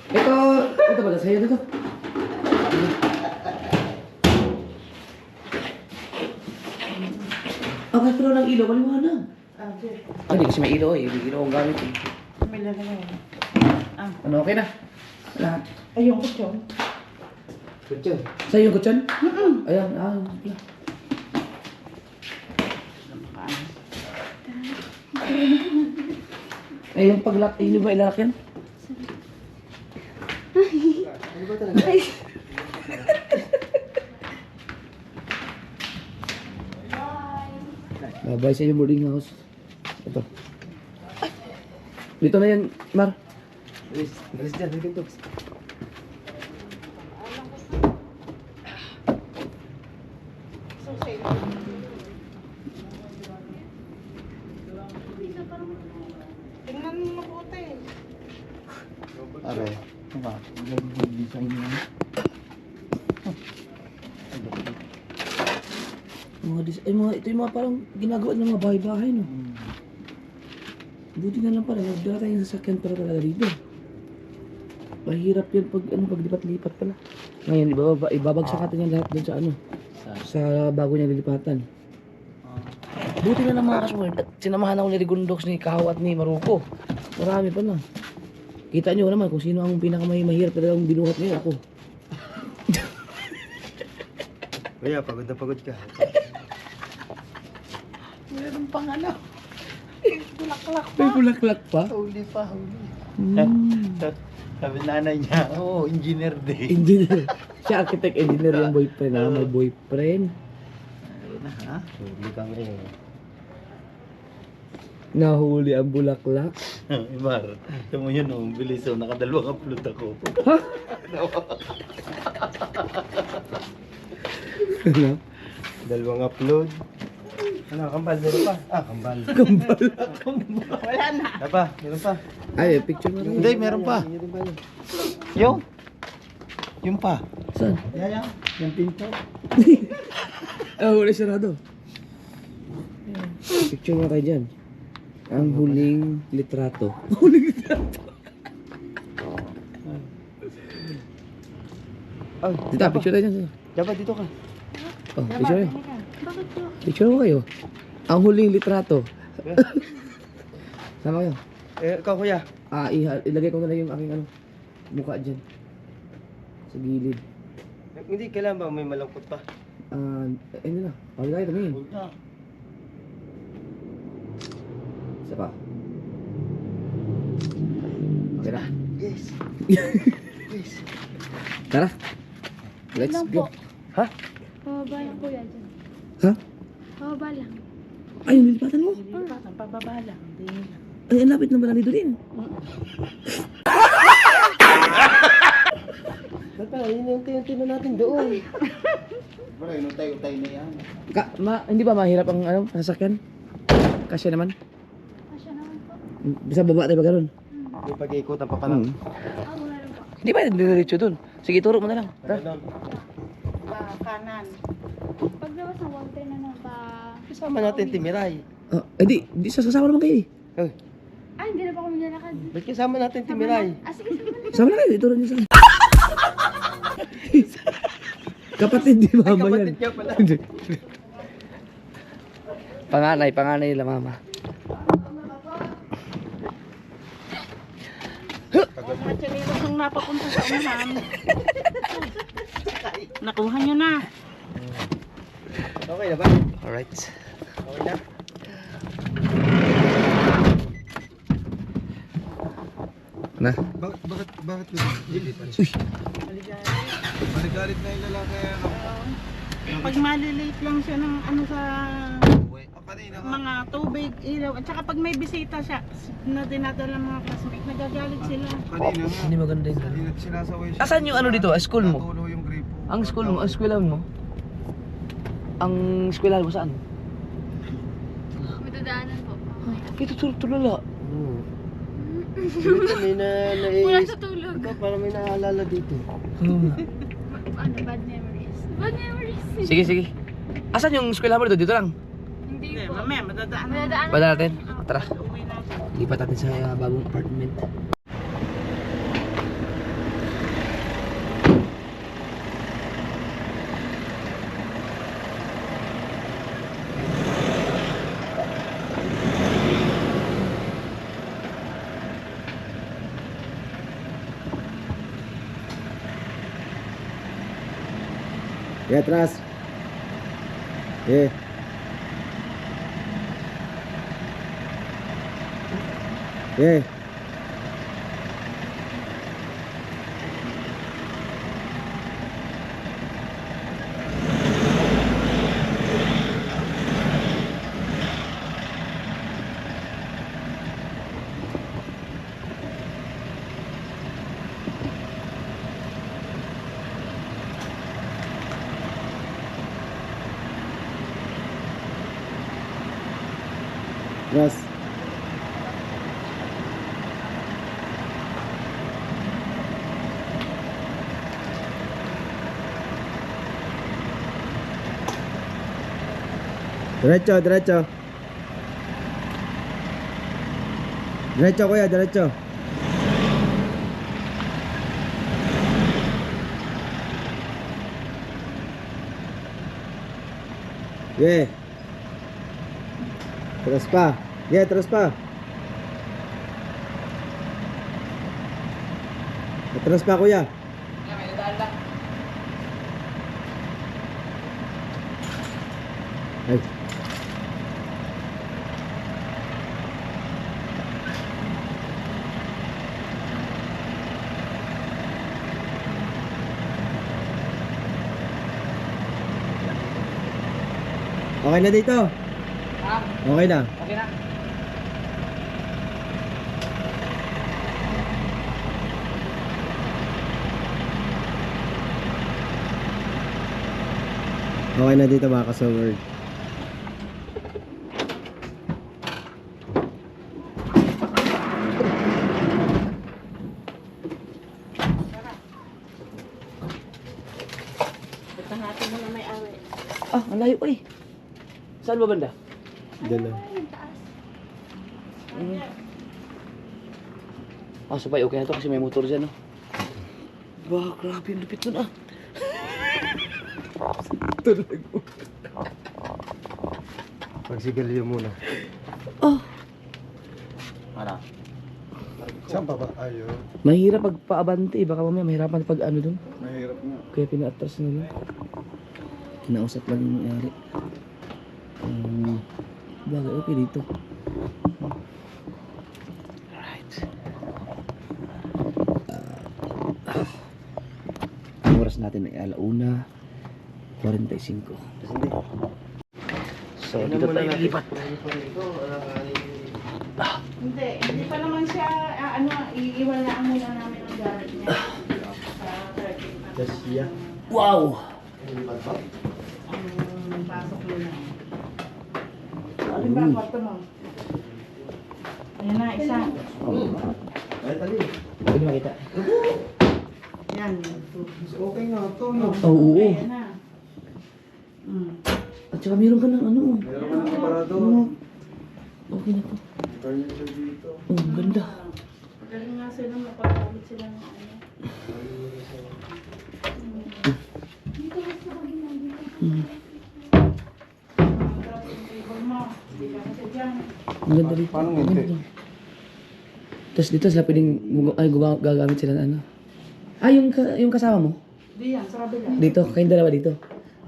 Speaker 1: Ito ba? Sa'yo dito. Okay, pero ng ilaw, maliwanag. Hindi kasi may ilaw eh. May ilaw ang gamit eh.
Speaker 5: May lalagay. Ah,
Speaker 1: Ano, okay na? Lahat.
Speaker 5: ay yung kutsyon.
Speaker 2: Kutyo.
Speaker 1: Sa'yo yung kutsyon? Ayan, wala. Ay, yung pag-lock, hindi ba ilalak yan?
Speaker 2: Ano ba talaga?
Speaker 1: Bye sa yung boarding house. Ito. Dito na yan, Mar.
Speaker 2: Alis dyan, hanggang dogs.
Speaker 5: Tingnan mo mabuti.
Speaker 2: Aray. Ano ba? Design mo.
Speaker 1: Ito yung mga parang ginagawa ng mga bahay-bahay, no? Buti na lang pala, nagdala tayong sasakyan para talaga dito. Mahirap yan pag lipat-lipat pala. Ngayon, ibabagsak natin yan lahat dun sa sa bago niya lilipatan. Buti na lang mga kasword at sinamahan ako ni Rigundox, ni Kahaw at ni Maruko. Marami pa na. Kita nyo naman kung sino ang pinakamahirap talagang binuhat ngayon, ako.
Speaker 2: Kaya, pagod na pagod ka.
Speaker 5: Meron pang ano. Bulaklak
Speaker 1: May bulaklak pa?
Speaker 2: Huli pa, huli.
Speaker 4: Sabi nanay niya, engineer day.
Speaker 1: Engineer. Siya architect engineer yung boyfriend ha. May boyfriend.
Speaker 4: Ha?
Speaker 2: Huli ka ngayon.
Speaker 1: Nahuli ang bulaklak.
Speaker 4: Imar, ito mo yun, bilis nakadalawang upload ako.
Speaker 1: Ha? Ano?
Speaker 2: Dalawang upload. Ano, kambal, meron pa? Kambal.
Speaker 5: Wala na.
Speaker 2: Ano pa? Meron pa?
Speaker 1: Ay, picture mo rin.
Speaker 4: Hindi, meron pa.
Speaker 2: Meron pa yun.
Speaker 4: Yung pa.
Speaker 1: Saan?
Speaker 2: Yan. Yung pinto.
Speaker 1: Huli sarado. Picture mo kayo dyan. Ang huling litrato. Huling litrato.
Speaker 2: Ay,
Speaker 1: Dito, picture tayo dyan.
Speaker 2: dapat dito ka.
Speaker 1: Oh, picture kayo.
Speaker 3: Bakit po?
Speaker 1: Picture mo kayo. Ang huling litrato. Sama kayo.
Speaker 2: Ikaw kuya.
Speaker 1: Ilagay ko na lang yung aking mukha dyan. Sa gilid.
Speaker 2: Hindi, kailangan ba may malungkot pa?
Speaker 1: Ano na. Pagod tayo, tumingin.
Speaker 2: Huwag na.
Speaker 1: Isa pa. Okay na.
Speaker 2: Yes. Yes.
Speaker 1: Tara. Let's
Speaker 3: Lang
Speaker 1: go.
Speaker 3: po.
Speaker 1: Ha?
Speaker 3: Pababa lang po yan dyan.
Speaker 1: Ha?
Speaker 3: Pababa lang.
Speaker 1: Ay, yung nilipatan mo.
Speaker 5: Pababa lang. Hindi.
Speaker 1: Ay, ang lapit naman nandito din.
Speaker 2: Ba't pa, unti-unti na natin doon.
Speaker 1: Hindi ba mahirap ang ano, sasakyan? Kasi naman.
Speaker 3: Asya naman po.
Speaker 1: Bisa baba tayo ba gano'n?
Speaker 2: May pag-iikutan pa pala.
Speaker 3: Ah, wala rin po.
Speaker 1: Hindi ba diretso dun? Sige, turo mo na lang. Tara.
Speaker 5: Kanan.
Speaker 3: Paglabas ng 110 na ba?
Speaker 2: Kasama natin Timiray.
Speaker 1: Di sasama naman kayo eh.
Speaker 2: Oh,
Speaker 3: Ah, hindi na pa kami nalakad.
Speaker 2: ba't kasama natin Timiray?
Speaker 3: Ah, sige, sige.
Speaker 1: Sama na kayo, ituro niyo sa kapatid di mama yan.
Speaker 2: Kapatid ka pala.
Speaker 1: Panganay nila mama.
Speaker 5: Ang mga chanilos ang napapunta sa unahan. Nakuha nyo na.
Speaker 2: Okay na ba?
Speaker 1: Alright.
Speaker 2: Okay na.
Speaker 1: Na.
Speaker 4: Bakit
Speaker 2: Maligalit na yung lalaki.
Speaker 5: Pag malilate lang siya ng ano sa mga tubig, ilaw, at saka pag may bisita siya na dinadala ng mga classmate, nagagalit sila.
Speaker 2: Kanina nga.
Speaker 1: Hindi maganda yun.
Speaker 2: Sinasaway siya.
Speaker 1: Asan yung ano dito? School mo?
Speaker 2: Tulo yung gripo.
Speaker 1: Ang school mo? Ang eskwelahan mo? Ang eskwelahan mo saan?
Speaker 3: May dadaanan po.
Speaker 1: Ito tulala.
Speaker 2: May
Speaker 3: Wala sa tulog.
Speaker 2: Parang may naalala dito.
Speaker 3: Ano, bad memories. Bad memories.
Speaker 1: Sige. Asan yung eskwelahan mo dito? Dito lang.
Speaker 3: Hindi
Speaker 5: Hindi,
Speaker 3: po.
Speaker 5: mamaya, madadaan na.
Speaker 3: Madadaanan.
Speaker 1: Pada natin. Tara.
Speaker 5: Uwi natin.
Speaker 1: Lipat natin sa bagong apartment.
Speaker 4: Yeah, atras. Yeah. Yeah. Atras. Diretso. Diretso kuya, diretso. Yeah. Terus pa. Yeah, terus pa. Terus pa kuya. Ay. Okay na dito. Okay na.
Speaker 1: Okay na.
Speaker 4: Okay na dito mga kasaward.
Speaker 5: Punta natin muna may awi.
Speaker 1: Ang layo pa eh. Saan ba banda?
Speaker 4: Dala.
Speaker 1: Sabay, okay na to kasi may motor dyan, no? Bah, grabe, ang lupit nun,
Speaker 2: Magsigalyo muna. Saan pa ba? Ayaw.
Speaker 1: Mahirap pag paabante, baka mamaya mahirapan pag ano dun.
Speaker 2: Mahirap nga.
Speaker 1: Kaya pinaatras nila. Kinausap lang yung may-ari. Bagay, okay dito. Alright. Ang oras natin ay 1:45. So, dito tayo lilipat.
Speaker 5: Hindi pa naman siya, iiwan na muna namin ang gamit niya. Sa 13 pa.
Speaker 2: Tas siya.
Speaker 1: Wow!
Speaker 5: Ang pasok nila. Alin ba, kwarto mo? Ayan na, isa.
Speaker 2: Ay, tali.
Speaker 1: Pwede makita.
Speaker 5: Yan.
Speaker 2: Okay nga to, no?
Speaker 1: Oo.
Speaker 5: Ayan na.
Speaker 1: At saka meron ka ng ano.
Speaker 2: Meron ka ng aparador.
Speaker 1: Okay na to.
Speaker 2: Furniture dito.
Speaker 1: Oh, ganda.
Speaker 5: Galing nga sila, mapapagod sila ng ano.
Speaker 3: Dito sa paginabi.
Speaker 5: Ang sarap yung table mo. Hindi ka kasi dyan.
Speaker 1: Ang ganda dito.
Speaker 2: Paano
Speaker 1: Ang
Speaker 2: hindi?
Speaker 1: ganda. Tapos dito sila pwedeng gagamit sila na ano. Ah, yung kasama mo?
Speaker 5: Di yan, sa kabila.
Speaker 1: Dito, kayong dalawa dito.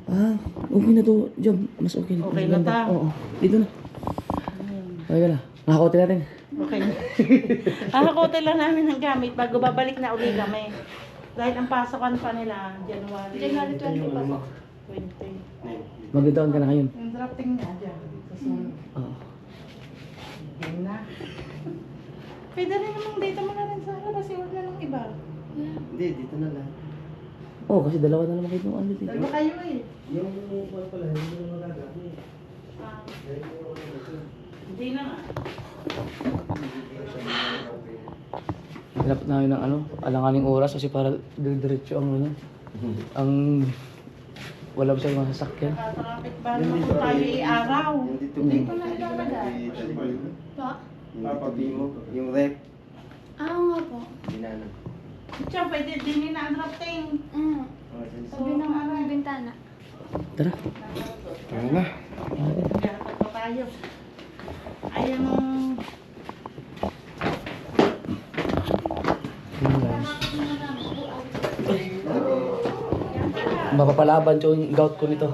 Speaker 1: Ah, okay na to, Job. Mas okay na.
Speaker 5: Okay
Speaker 1: Mas
Speaker 5: na
Speaker 1: ganda.
Speaker 5: ta.
Speaker 1: Oo, dito na. Okay ka na. Nakakote natin.
Speaker 5: Okay. Kakakote lang namin ng gamit bago babalik na uli kami. Dahil ang pasokan pa nila, January
Speaker 3: January 20 pa po.
Speaker 5: 20.
Speaker 1: Magditaon ka na ngayon.
Speaker 5: Yung drafting niya dyan. Tapos,
Speaker 1: Oo.
Speaker 5: yun na. Pwede rin namang data mo na rin sa labas. Iwag na ng iba.
Speaker 2: Hindi, dito na lang.
Speaker 1: Oo, kasi dalawa na naman kayo ng ano dito.
Speaker 5: Dalawa kayo eh.
Speaker 2: Yung pala, hindi mo magagamit.
Speaker 5: Ah, hindi na nga.
Speaker 1: Hanap namin ng ano, alanganing oras kasi para diretso ang ano. Ang wala ba sa mga sasakyan.
Speaker 5: Nakatraffic ba naman kung tayo i-araw?
Speaker 2: Yung dito.
Speaker 5: Dito na ilalagay.
Speaker 3: Pa?
Speaker 2: Yung tabi mo, yung rep.
Speaker 3: Ah, oo nga po.
Speaker 2: Binana.
Speaker 5: Tiyan, pwede din na ang drafting.
Speaker 3: Sabi ng ano, bintana.
Speaker 1: Tara.
Speaker 2: Kaya na.
Speaker 5: Dapat pa tayo. Ayan ang...
Speaker 1: Mapapalaban yung gout ko nito.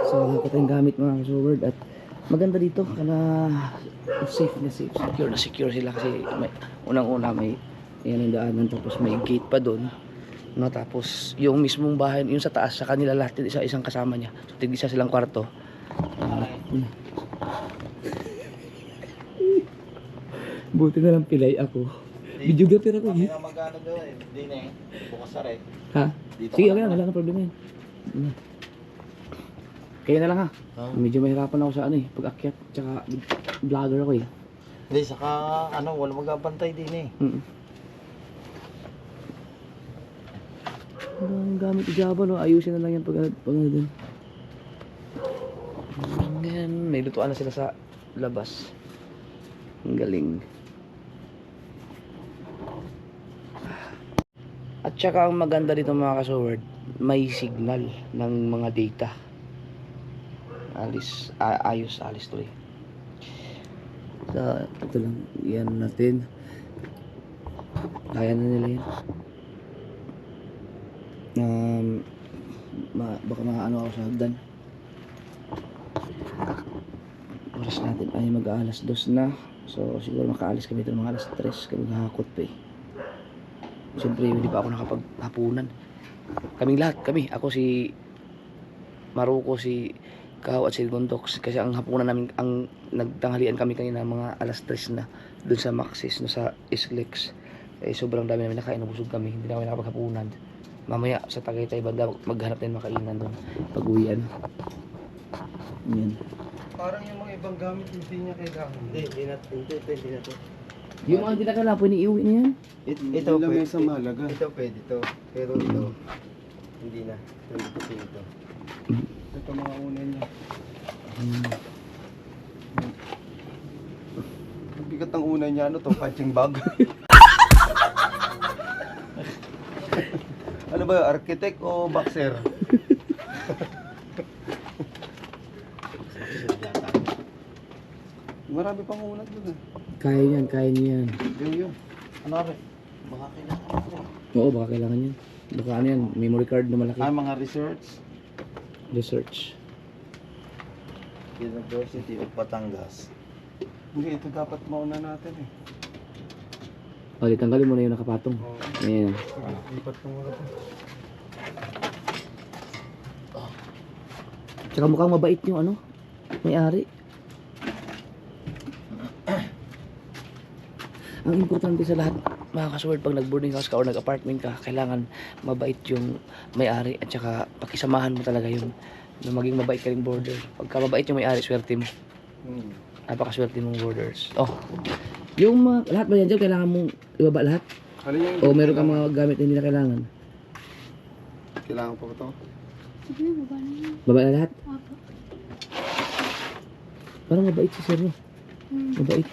Speaker 1: So, nakita yung gamit mga kasoward at maganda dito kana safe na safe, secure sila kasi may, unang-una may yan yung daanan tapos may gate pa doon. No, tapos yung mismong bahay, yung sa taas sa kanila lahat isang kasama niya. So, tig-isa silang kwarto. Buti na lang pilay ako. Videographer ako eh.
Speaker 7: Magkano doon eh? Hindi na eh. Bukas na rin.
Speaker 1: Ha? Sige, okay lang. Wala nang problema yun. Ano? Kaya na lang ha. Medyo mahirapan ako sa ano eh. Pag-akyat. Tsaka vlogger ako eh.
Speaker 7: Hindi, saka ano, wala magkabantay din eh.
Speaker 1: Ang gamit ni Java no. Ayusin na lang yan pag ano dun. Ngayon, may lutuan na sila sa labas. Ang galing. At saka ang maganda dito mga kasoward, may signal ng mga data. Ayos tuloy. So, ito lang. Yan natin. Kaya na nila yan. Baka ano ako sa hagdan. Oras natin ay mag-aalas 2 na. So, siguro makaalis kami ito mga alas 3 kami nakakot pa eh. Siyempre, hindi pa ako nakapaghapunan. Kaming lahat, ako si Maruko, si Kahaw at si Gondok. Kasi ang hapunan namin, ang nagtanghalian kami kanina mga alas 3 na dun sa Maxis, no, sa Islex. Eh, sobrang dami namin nakain, nabusog kami, hindi na kami nakapaghapunan. Mamaya sa Tagaytay banda, maghanap din makainan doon pag-uwian. Yan.
Speaker 2: Parang yung mga ibang gamit hindi niya kailangan. Hindi na to.
Speaker 1: Yung mga hindi na kailangan, pwede iuwi na yan.
Speaker 2: Ito pwede sa Malaga. Ito pwede to. Pero ito, hindi na. Ito. Ito mga una niya. Ang bigat ng una niya, ano to? Punching bag. Ano ba, architect o boxer? Marami pang unat doon.
Speaker 1: Kaya niyan.
Speaker 2: Yung.
Speaker 7: Ano rin? Baka kailangan ko.
Speaker 1: Oo, baka kailangan yan. Baka ano yan, memory card na malaki.
Speaker 7: Mga research.
Speaker 1: Research.
Speaker 7: University of Batangas.
Speaker 2: Hindi, ito dapat mauna natin eh.
Speaker 1: O, di tanggalin mo na yung nakapatong. Ayan.
Speaker 2: Lipat ko muna to.
Speaker 1: Tsaka mukhang mabait yung ano, may-ari. Ang importante sa lahat, mga kasword, pag nag-boarding house ka or nag-apartment ka, kailangan mabait yung may-ari at saka pakisamahan mo talaga yun na maging mabait ka rin boarder. Pagka mabait yung may-ari, swerte mo. Napakaswerte mong boarders. Oh, yung mga, lahat ba yan dyan, kailangan mong ibaba lahat?
Speaker 2: Ano yung...
Speaker 1: O meron kang mga gamit na hindi na kailangan?
Speaker 2: Kailangan pa ba ito?
Speaker 3: Sige na, baba na yun.
Speaker 1: Baba na lahat?
Speaker 3: Opo.
Speaker 1: Parang mabait si sir, no? Mabait.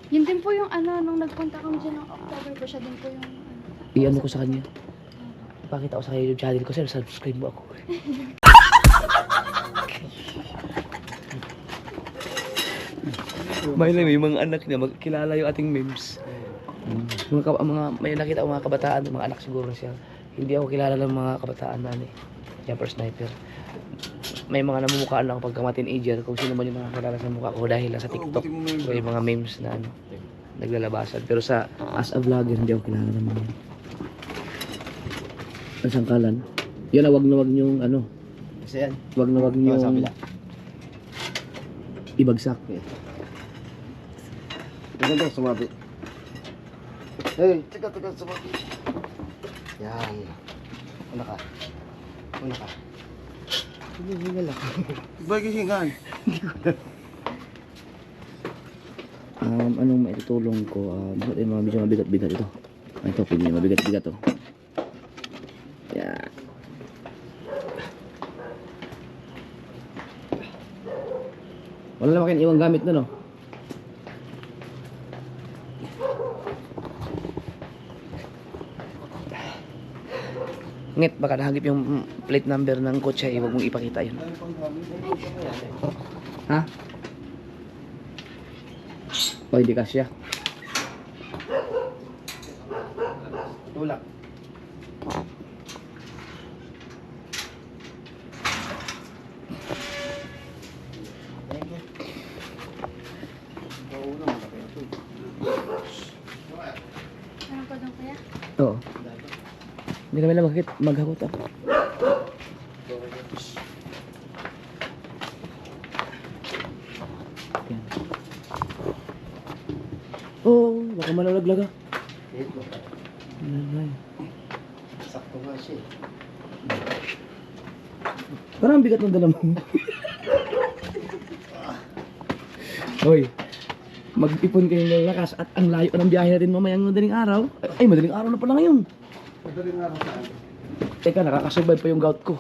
Speaker 3: Yun din po yung ano, nung nagpunta kami dyan ng October po, siya din po yung ano.
Speaker 1: I-ano ko sa kanya. Ipakita ko sa YouTube channel ko, sir, subscribe mo ako. May mga anak niya, magkilala yung ating memes. May nakita ko mga kabataan, mga anak siguro siya. Hindi ako kilala ng mga kabataan na Jumper Sniper. May mga namumukhaan lang pagka mga teenager kung sino man yung nakakilala sa mukha ko dahil lang sa TikTok o yung mga memes na naglalabasan. Pero as a vlogger, hindi ako kilala ng mga ang sangkalan. Yun na, wag na wag niyong ano.
Speaker 2: Kasi yan.
Speaker 1: Wag na wag niyong
Speaker 2: Sa kabila.
Speaker 1: ibagsak.
Speaker 2: Maganda, sumabi. Hey, teka, sumabi. Yan. Una ka. Hindi lang. Bagay hingan.
Speaker 1: Anong maitutulong ko? Bakit yung mga medyo mabigat-bigat ito? Ito, medyo mabigat-bigat to. Yan. Wala naman kayong iwang gamit na, no? Ngit, baka nahagip yung plate number ng kotse, huwag mong ipakita yun. Ha? O, hindi kasya.
Speaker 2: Tulak.
Speaker 3: Ano pa doon kaya?
Speaker 1: Oo. Hindi kami lang maghakot ako. Yan. Oo, baka malalaglag ah.
Speaker 2: Sakto nga siya.
Speaker 1: Parang ang bigat ng dala mo. Hoy, mag-ipon kayo ng lakas at ang layo ng biyahe natin mamayang madaling araw. Ay, madaling araw na pala ngayon.
Speaker 2: Madaling araw saan?
Speaker 1: Teka, nakakasurvive pa yung gout ko.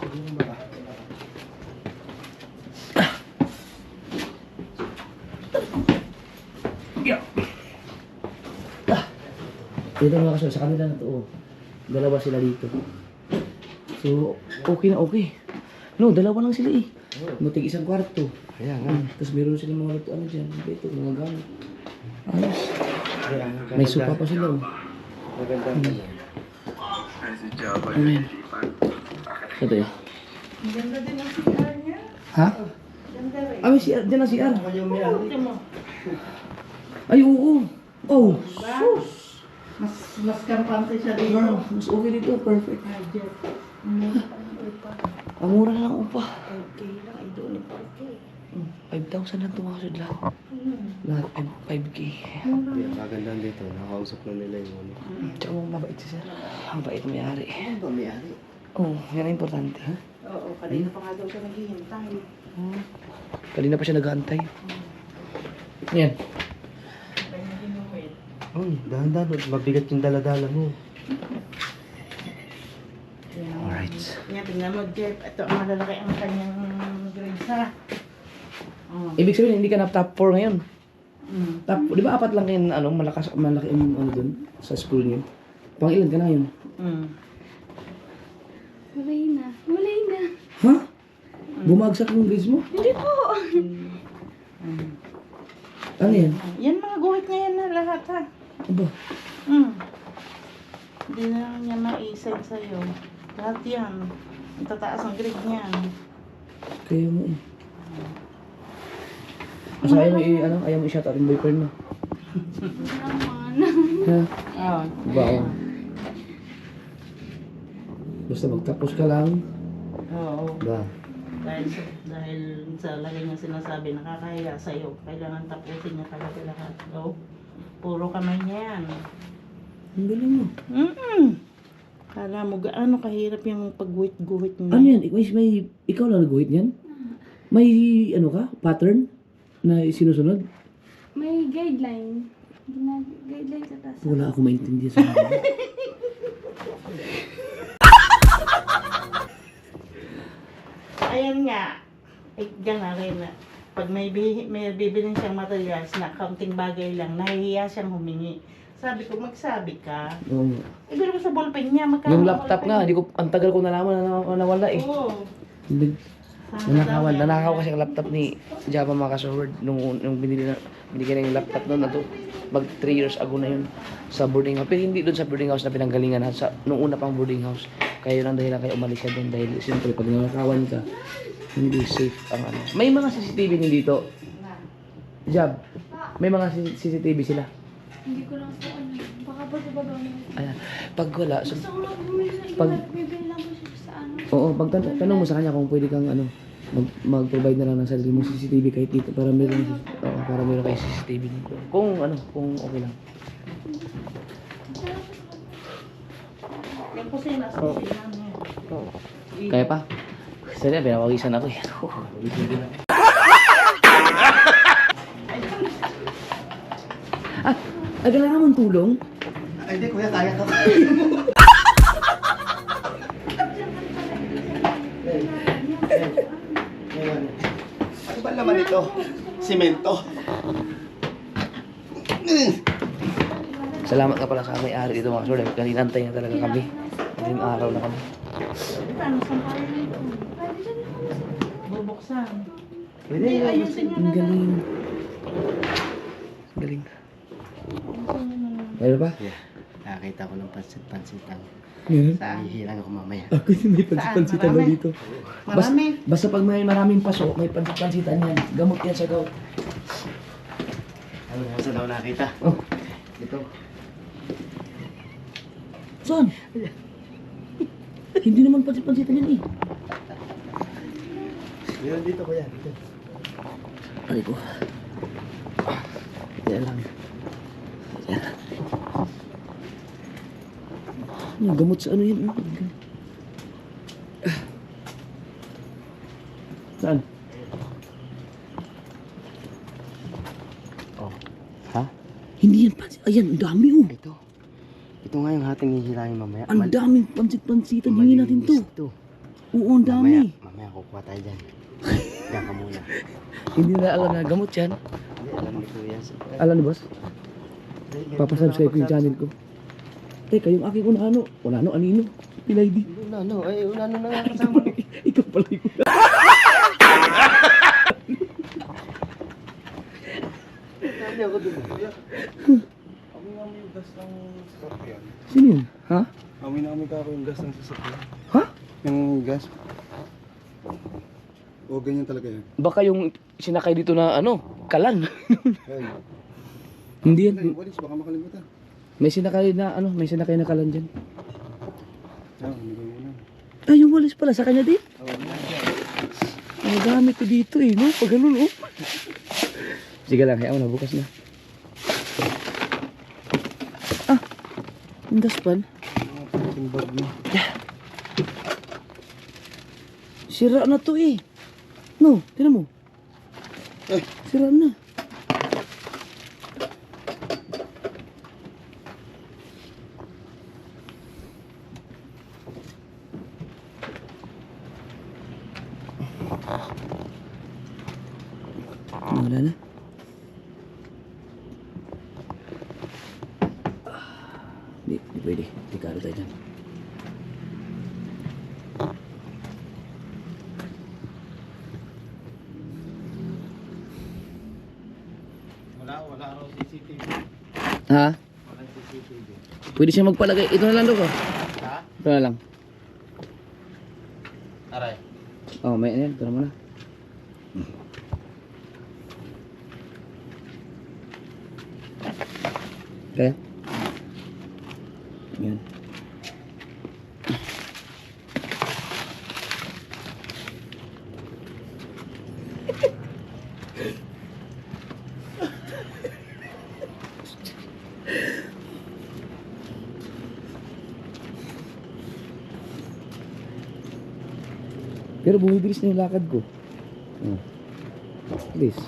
Speaker 1: Ito mga kaso, sa kanila na to. Dalawa sila dito. So, okay na okay. No, dalawa lang sila eh. Mutig isang kwarto.
Speaker 2: Ayan nga.
Speaker 1: Tapos meron sila mga luto ano dyan. Ito, mga gamit. Ayos. May sopa pa sila oh.
Speaker 2: Maganda pa yan.
Speaker 1: Amen. Ito eh.
Speaker 5: Ang ganda din ang CR niya.
Speaker 1: Ha?
Speaker 5: Ganda rin.
Speaker 1: Ah, may CR. Dyan ang CR.
Speaker 5: Ito mo.
Speaker 1: Ay, oo. Oh, sus.
Speaker 5: Mas kampante siya dito.
Speaker 1: Wow, mas okay dito. Perfect.
Speaker 5: Budget.
Speaker 1: Ang mura na lang upa.
Speaker 5: Okay lang. Ay, doon ito.
Speaker 1: 5,000 lang tumakasod lahat. Lahat 5K.
Speaker 2: Yan, magandang dito. Nakausap na nila yung ano.
Speaker 1: Tsaka mabait si sir. Mabait may-ari.
Speaker 2: Ano ba may-ari?
Speaker 1: Oh, yan ang importante. Ha?
Speaker 5: Oo, kanina pa nga daw siya naghihintay.
Speaker 1: Kanina pa siya nag-aantay. Yan.
Speaker 2: Dahan-dahan. Mabigat yung dala-dala mo.
Speaker 1: Alright.
Speaker 5: Yan, tingnan mo, Jeff. Ito, ang malalaki ang kanyang grades, ha? Oh.
Speaker 1: Ibig sabihin, hindi ka na top 4 ngayon.
Speaker 5: Mm.
Speaker 1: Top, di ba apat lang kayo, ano, malaki yung ano dun, sa school niyo? Pang ilan ka na yun?
Speaker 5: Mm.
Speaker 3: Walay na. Walay na.
Speaker 1: Ha? Bumagsak yung grades mo?
Speaker 3: Hindi po.
Speaker 1: Ano yan?
Speaker 5: Yan, mga guhit niya yan na lahat, ha?
Speaker 1: Aba,
Speaker 5: Mm. Hindi na lang niya maisag sa'yo. Lahat yan. Ang tataas ang grade niyan.
Speaker 1: kayo mo eh. Asa ayaw mo ano, ayaw mo i-shout out yung boyfriend mo?
Speaker 3: Naman.
Speaker 1: Ha?
Speaker 5: Oo.
Speaker 1: Ba, oh. Basta magtapos ka lang.
Speaker 5: Oo.
Speaker 1: Ba,
Speaker 5: Dahil sa lagi niya sinasabi, nakakahiya sa'yo. Kailangan tapusin niya talaga lahat. So, puro kamay niya yan.
Speaker 1: Ang galing mo.
Speaker 5: Kala mo gaano kahirap yung pagguhit-guhit niya.
Speaker 1: Ano yan? Ikaw lang nag-guhit niyan? May ano ka? Pattern na sinusunod?
Speaker 3: May guideline. Guideline sa taas.
Speaker 1: Wala ako maintindihan sa mga.
Speaker 5: Ayan nga. Diyan na rin na. Pag may bibilin siyang materials na kaunting bagay lang, nahihiya siyang humingi. Sabi ko, magsabi ka.
Speaker 1: Oo.
Speaker 5: Ibig ko sa ballpen niya, magkano
Speaker 1: Yung
Speaker 5: ang
Speaker 1: laptop
Speaker 5: ballpen
Speaker 1: nga,
Speaker 5: niya?
Speaker 1: ang tagal ko nalaman na nawala eh.
Speaker 5: Oo.
Speaker 1: Nanakaw kasi ang laptop ni Java Makasaward nung binigyan na yung laptop noon na to. Mag 3 years ago na yun sa boarding house. Pero hindi doon sa boarding house na pinanggalingan sa nung una pang boarding house. Kaya yun ang dahilan kaya umalis siya doon dahil siyempre pag nanakawan ka, hindi safe ang ano. May mga CCTV din dito. Jab, may mga CCTV sila.
Speaker 3: Hindi ko lang po ano. Baka pa sa baba mo.
Speaker 1: Ayan. Pag wala, so,
Speaker 3: Gusto ko lang bumili sa iba.
Speaker 1: Pag-
Speaker 3: Bibili lang po siya sa ano.
Speaker 1: oo, pag tanong mo sa kanya kung pwede kang ano, mag-provide na lang ng sarili mo CCTV kahit dito para meron kayo CCTV dito. Kung okay lang.
Speaker 5: Yung kusina, sa kusina niya.
Speaker 1: Kaya pa? Sorry, pinawagisan ako eh. Kailangan mong tulong?
Speaker 2: Ay, hindi kuya, kaya ka. Ano ba naman ito? Simento.
Speaker 1: Salamat ka pala sa may-ari dito mga sir. Kaninantay na talaga kami. Madaling araw na kami.
Speaker 5: Paano saan tayo nito? Bubuksan.
Speaker 2: Pwede,
Speaker 5: Ayusin niyo
Speaker 1: Ang
Speaker 5: na lang.
Speaker 1: galing. Ang galing.
Speaker 5: Ayusin niyo na lang.
Speaker 1: Meron pa?
Speaker 2: Yeah, nakakita ko ng pansit-pansitan.
Speaker 1: Meron?
Speaker 2: Sa hihilang ako mamaya.
Speaker 1: Ako din may pansit-pansitan na
Speaker 5: Marami?
Speaker 1: dito.
Speaker 5: Marami.
Speaker 1: Basta pag may maraming paso, may pansit-pansitan yan. Gamot yan sa gout.
Speaker 2: Ano mo sa daw nakita?
Speaker 1: Oh.
Speaker 2: Ito.
Speaker 1: Saan? Hindi naman pansit-pansitan yan eh.
Speaker 2: Meron dito kuya, dito.
Speaker 1: Ay ko. Yan lang. Yan. Ano, gamot sa ano yan? Saan?
Speaker 2: Oh. Ha?
Speaker 1: Hindi yan pansit. Ayan, ang dami oh.
Speaker 2: Ito. Ito nga yung hating hihilangin mamaya.
Speaker 1: Ang daming pansit-pansitan. Hingin natin to.
Speaker 2: Ito.
Speaker 1: Oo, ang dami.
Speaker 2: Mamaya kukuha tayo dyan. Diyan ka muna.
Speaker 1: Hindi na alam na gamot yan.
Speaker 2: Hindi, alam ni kuya.
Speaker 1: Alam ni boss? Papasubscribe ko yung channel ko. Teka, yung aking unano. Unano, anino? Pilay di.
Speaker 2: Unano, ay unano na nga kasama.
Speaker 1: Ikaw pala yung
Speaker 2: Sabi ako dun. Kuya, amoy nga mo yung gas ng sasakyan.
Speaker 1: Sino yun? Ha?
Speaker 2: Amoy na kami kako yung gas ng sasakyan.
Speaker 1: Ha?
Speaker 2: Yung gas. O, ganyan talaga yan.
Speaker 1: Baka yung sinakay dito na ano, kalan.
Speaker 2: Ay,
Speaker 1: Hindi yan.
Speaker 2: walis, baka makalimutan.
Speaker 1: May sinakay na ano, may sinakay na kalan dyan.
Speaker 2: Ah, nagay mo na.
Speaker 1: Ay, yung walis pala sa kanya din.
Speaker 2: Oh,
Speaker 1: Ang gamit ko dito eh, no? Pag ganun, oh. Sige lang, hayaan mo na, bukas na. Ah, ang daspan.
Speaker 2: yung bag mo.
Speaker 1: Sira na to eh. No, tinan mo.
Speaker 2: Eh.
Speaker 1: Sira na. Wala na. Hindi pwede. Hindi karo tayo dyan.
Speaker 7: Wala raw CCTV.
Speaker 1: Ha?
Speaker 7: Wala CCTV.
Speaker 1: Pwede siya magpalagay. Ito na lang daw ko.
Speaker 7: Ha?
Speaker 1: Ito na lang.
Speaker 7: Aray.
Speaker 1: Oh, may ano yan. Ito na muna. Kaya? Yan. Pero bumibilis na yung lakad ko. Oh. Please.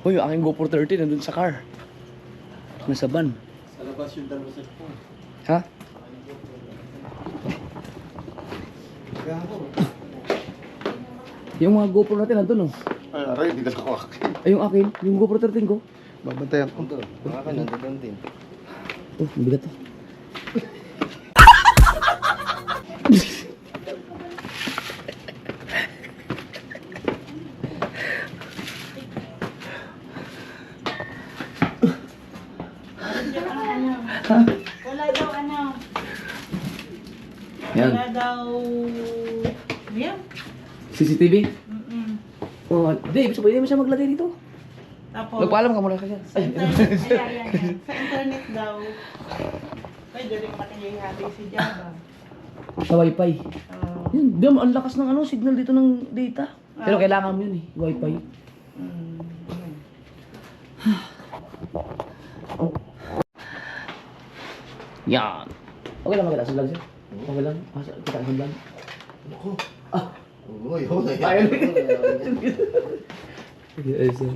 Speaker 1: Uy, yung aking GoPro 30 nandun sa car. Nasa van.
Speaker 2: Sa labas yung dalawa sa phone.
Speaker 1: Ha? Yung mga GoPro natin nandun oh.
Speaker 2: Ay, aray, hindi na ako akin.
Speaker 1: Ay, yung akin, yung GoPro 13 ko.
Speaker 2: Babantayan ko. Mga ka, nandun din.
Speaker 1: Oh, mabigat to.
Speaker 5: Wala daw ano.
Speaker 1: Yan.
Speaker 5: Wala daw... Yan.
Speaker 1: CCTV?
Speaker 5: Mm-mm.
Speaker 1: Oh, Dave, so pwede mo siya maglagay dito.
Speaker 5: Tapos...
Speaker 1: Magpaalam ka muna kasi.
Speaker 5: Sa internet, ayan. Sa internet daw, pwede rin makihati si Java.
Speaker 1: Sa wifi.
Speaker 5: Uh,
Speaker 1: Yun, Dam, ang lakas ng ano, signal dito ng data. Pero kailangan mo yun eh, wifi. Yan. Okay lang magkita sa vlog sir? Okay lang? Kita ka sa vlog?
Speaker 2: Uy, uy.
Speaker 1: Ayun. Yes, sir.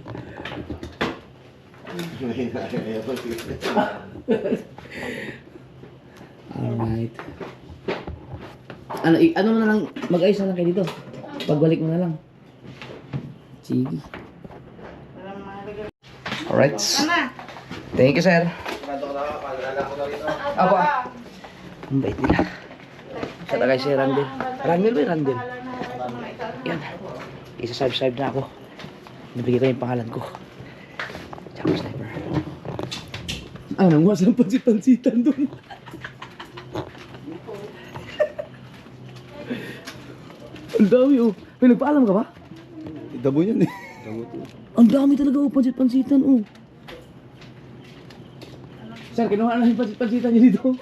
Speaker 1: Alright. Ano na lang, mag-ayos na lang kayo dito. Pagbalik mo na lang. Sige. Alright. Thank you, sir. Apa? Ang bait nila. Sa tagay si Randel. Randel ba yung Randel? Yan. Isa-subscribe na ako. Nabigay ko yung pangalan ko. Tsaka sniper. Ah, nanguha sa pansit-pansitan doon. Ang dami oh. May nagpaalam ka ba?
Speaker 2: Dabo yan eh.
Speaker 1: Ang dami talaga oh, pansit-pansitan oh. Sir, kinuha na yung pansit-pansitan niyo dito.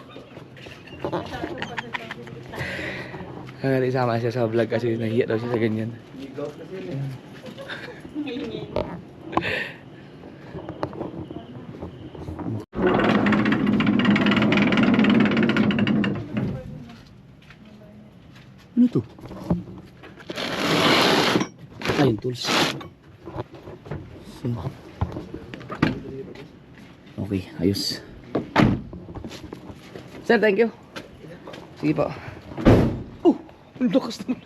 Speaker 1: Kaya isama siya sa vlog kasi nahiya daw siya sa ganyan. Ano to? Ayun, tools. So, okay, ayos. Sir, thank you. Sige po. Oh, ang lakas naman.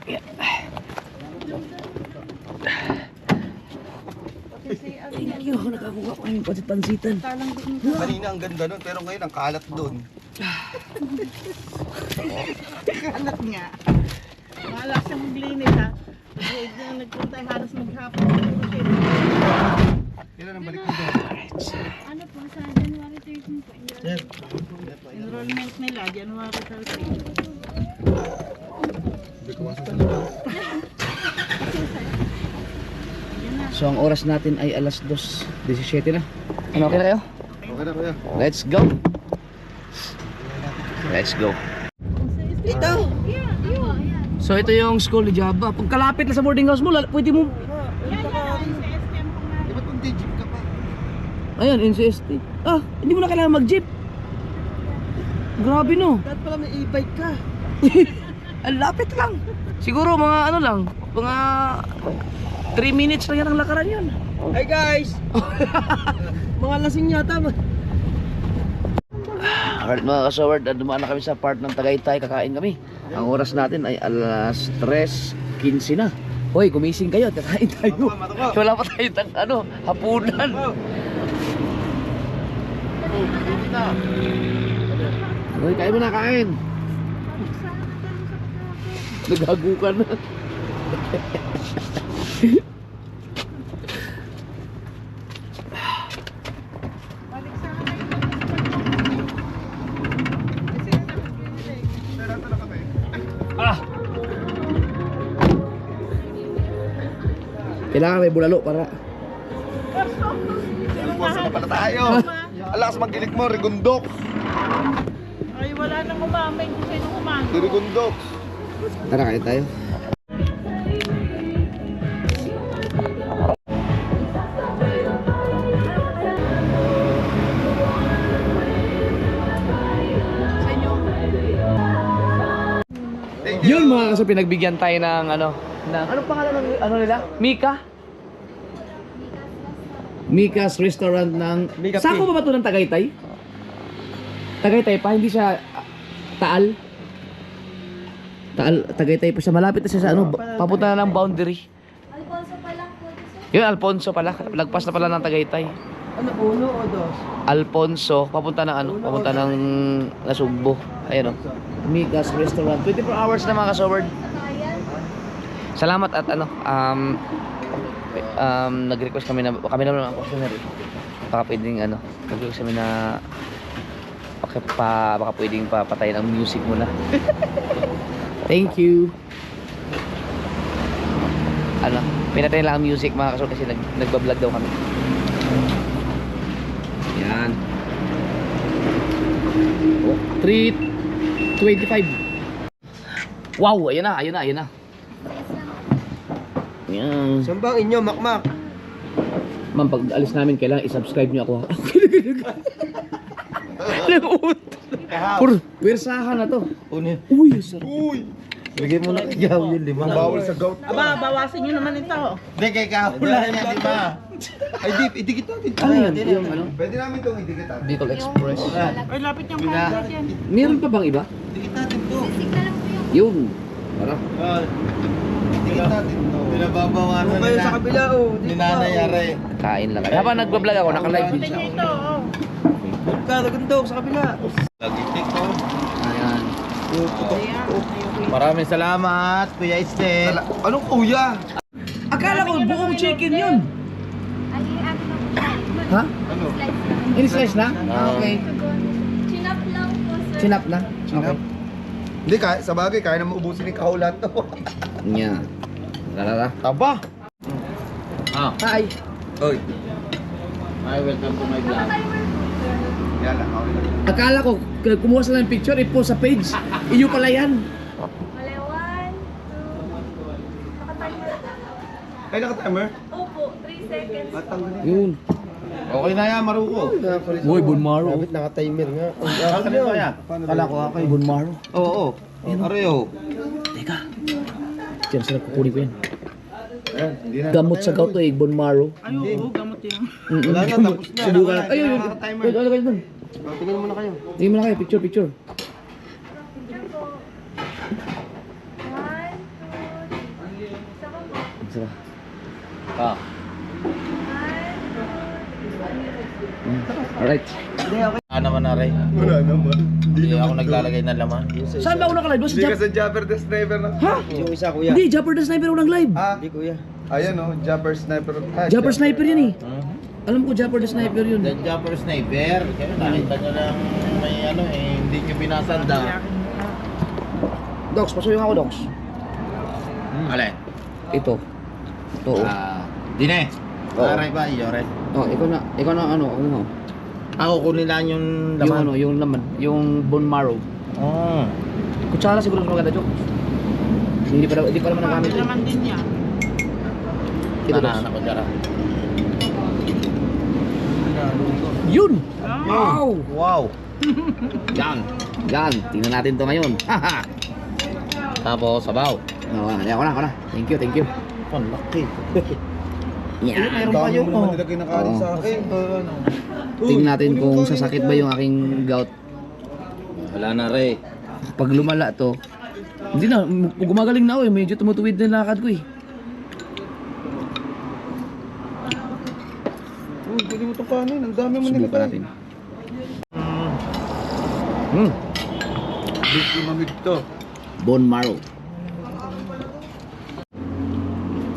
Speaker 1: Yeah. Thank you, nakakuha ko yung pansit-pansitan.
Speaker 2: Kanina ang ganda nun, pero ngayon ang kalat doon.
Speaker 5: Anak nga. Wala siyang maglinis ha. Nagpunta halos maghapon.
Speaker 2: Kailan ang balik mo doon?
Speaker 3: Ano po, sa January 13 po.
Speaker 5: Enrollment nila, January 13.
Speaker 1: So ang oras natin ay alas 2:17 na. Ano, okay na kayo?
Speaker 2: Okay na kuya.
Speaker 1: Let's go. Let's go.
Speaker 3: Ito! Yeah, yeah.
Speaker 1: So ito yung school ni Java. Pag kalapit na sa boarding house mo, pwede mo...
Speaker 2: Di ba't kung jeep ka pa?
Speaker 1: Ayan, NCST. Ah, hindi mo na kailangan mag-jeep. Grabe no.
Speaker 5: Dapat pala may e-bike ka.
Speaker 1: Ang lapit lang. Siguro mga ano lang, mga 3 minutes lang yan ang lakaran yun.
Speaker 5: Hey guys! Mga lasing yata.
Speaker 1: Alright mga kasaward, dumaan na kami sa part ng Tagaytay, kakain kami. Ang oras natin ay alas 3:15 na. Hoy, gumising kayo, kakain tayo. Wala pa tayo ng ano, hapunan. Hoy, kain mo na, kain. Nagago ka na. Kailangan may bulalo para...
Speaker 2: Almost na pala tayo. Alakas magilik mo, rigundok.
Speaker 5: Ay, wala nang umamay kung sino umamay.
Speaker 2: Rigundok.
Speaker 1: Tara, kain tayo. Yun mga kaso, pinagbigyan tayo ng anong pangalan ng nila? Mika? Mika's Restaurant ng... Sako ba ito ng Tagaytay? Tagaytay pa, hindi siya Taal? Tagaytay pa siya. Malapit na siya sa papunta na ng boundary.
Speaker 3: Alfonso pa lang po.
Speaker 1: Yun, Alfonso pala. Lagpas na pala ng Tagaytay.
Speaker 4: Ano, uno o dos?
Speaker 1: Alfonso, papunta ng papunta ng Nasugbo. Ayun Mika's Restaurant. 24 hours na mga kasoward. Salamat at nag-request kami naman ang customer eh. Baka pwedeng nag-request kami na baka pwedeng papatayin ang music muna. Thank you. Pinatayin lang ang music mga kasoward kasi nagbablog daw kami. Yan. 3:25. Wow, ayun na. Yan.
Speaker 2: Saan ba ang inyo, Makmak?
Speaker 1: Ma'am, pag alis namin, kailangan i-subscribe niyo ako. Pur, pwersahan na to.
Speaker 7: Unin.
Speaker 1: Uy, sarap.
Speaker 7: Bigay mo na ikaw yung 5.
Speaker 2: Bawal sa gout.
Speaker 5: Aba, bawasin nyo naman ito.
Speaker 7: Hindi, kay Kahula yan, 5.
Speaker 2: Ay, idikit natin.
Speaker 1: Ano yan? Yung
Speaker 2: Pwede namin itong idikit natin.
Speaker 1: Bicol Express.
Speaker 5: Ay, lapit yung pala dyan.
Speaker 1: Meron pa bang iba?
Speaker 7: Dikit natin to.
Speaker 3: Sisig na lang po yung...
Speaker 1: Yun. Tara.
Speaker 2: Idikit natin to.
Speaker 7: Pinababawasan
Speaker 4: Kayo sa kabila, oh.
Speaker 7: Ni Nanay Are.
Speaker 1: Kain lang. Habang nagbablog ako, naka-live din
Speaker 5: Tingnan
Speaker 1: siya.
Speaker 5: nyo ito, oh.
Speaker 4: Kada ganito, sa kabila.
Speaker 7: Lagitik to.
Speaker 1: Ayan.
Speaker 7: Maraming salamat, Kuya Este.
Speaker 2: Anong kuya?
Speaker 1: Akala ko buong chicken yun.
Speaker 3: Ay, ano na po tayo.
Speaker 1: Ha?
Speaker 2: Ano?
Speaker 3: Slice lang.
Speaker 1: In-slice na? Okay.
Speaker 3: Chinap lang po, sir.
Speaker 1: Chinap na? Okay.
Speaker 2: Hindi, sa bagay, kaya na maubusin ni Kahulan to.
Speaker 1: Yan. Tara.
Speaker 7: Taba.
Speaker 1: Hi.
Speaker 2: Oy.
Speaker 7: Hi, welcome to my vlog.
Speaker 3: Naka-timer po, sir.
Speaker 2: Yan lang, okay lang.
Speaker 1: Akala ko, kumuha sila ng picture, i-post sa page. Iyo pala yan.
Speaker 3: Wala, 1, 2... Naka-timer.
Speaker 2: Ay, naka-timer?
Speaker 3: Opo, 3 seconds.
Speaker 2: Matanggalin.
Speaker 1: Yun.
Speaker 7: Okay na yan, Maruko.
Speaker 1: Uy, Bunmaro.
Speaker 2: Dapat naka-timer nga.
Speaker 7: Ano ba yan?
Speaker 2: Kala ko ako.
Speaker 1: Bunmaro.
Speaker 7: Oo. Areo.
Speaker 1: Teka. Diyan sila kukunin ko yan.
Speaker 2: Hindi na.
Speaker 1: Gamot sa gout to eh, Bunmaro.
Speaker 5: Ay, oo, gamot yan.
Speaker 2: Wala na, tapos na.
Speaker 1: Subukan.
Speaker 2: Wala,
Speaker 1: Ayun,
Speaker 2: naka-timer.
Speaker 1: ano kayo dun?
Speaker 2: Tingnan muna kayo.
Speaker 1: Tingin mo na kayo, picture.
Speaker 3: Picture po. 1, 2, 3. Isa pa po.
Speaker 1: Sarap.
Speaker 3: 1, 2, 3.
Speaker 1: Alright.
Speaker 7: Naman Are.
Speaker 2: Wala naman.
Speaker 7: Hindi ako naglalagay ng laman.
Speaker 1: Saan ba ako nakalive? Doon sa
Speaker 2: Hindi ka
Speaker 1: Jump?
Speaker 2: sa Jumper the Sniper na.
Speaker 1: Ha?
Speaker 4: Yung isa, kuya.
Speaker 1: Hindi, Jumper the Sniper ako nag-live.
Speaker 2: Ah,
Speaker 4: Hindi, kuya.
Speaker 2: ayan o, Jumper Sniper. Ah,
Speaker 1: Jumper Sniper yan eh. Alam ko Jumper the Sniper yun.
Speaker 7: The Jumper Sniper. Kaya nakita nyo lang may hindi nyo binasanda.
Speaker 1: Docs, pasuyo ako, Docs.
Speaker 7: Alin?
Speaker 1: Ito. Ito. Oh.
Speaker 7: Dine.
Speaker 1: Oo.
Speaker 7: Aray ba? Iyore.
Speaker 1: Oh, ikaw na ako mo.
Speaker 7: Ako kunin lang yung
Speaker 1: Yung
Speaker 7: laman.
Speaker 1: yung laman, yung bone marrow.
Speaker 7: Oh.
Speaker 1: Kutsara siguro mas maganda, Jok. Hindi pa naman nagamit.
Speaker 5: Pwede naman din yan.
Speaker 1: Ito, Docs.
Speaker 7: Tanaan ako dyan.
Speaker 1: Yun!
Speaker 5: Oh.
Speaker 1: Wow!
Speaker 7: Wow.
Speaker 1: Yan! Yan! Tingnan natin to ngayon. Haha!
Speaker 7: Tapos sabaw.
Speaker 1: Ako na. Thank you.
Speaker 7: Oh, laki.
Speaker 1: Yan!
Speaker 2: Meron pa yun. Naman nilagay na kanin sa akin.
Speaker 1: Tingnan natin kung sasakit ba yung aking gout.
Speaker 7: Wala na re.
Speaker 1: Pag lumala to, hindi na, gumagaling na ako eh. Medyo tumutuwid na yung lakad ko eh.
Speaker 2: Uy, pwede mo itong kanin. Ang dami mo
Speaker 1: Subukan
Speaker 2: nilagay.
Speaker 1: natin.
Speaker 2: Hindi mamig to.
Speaker 1: Bone marrow.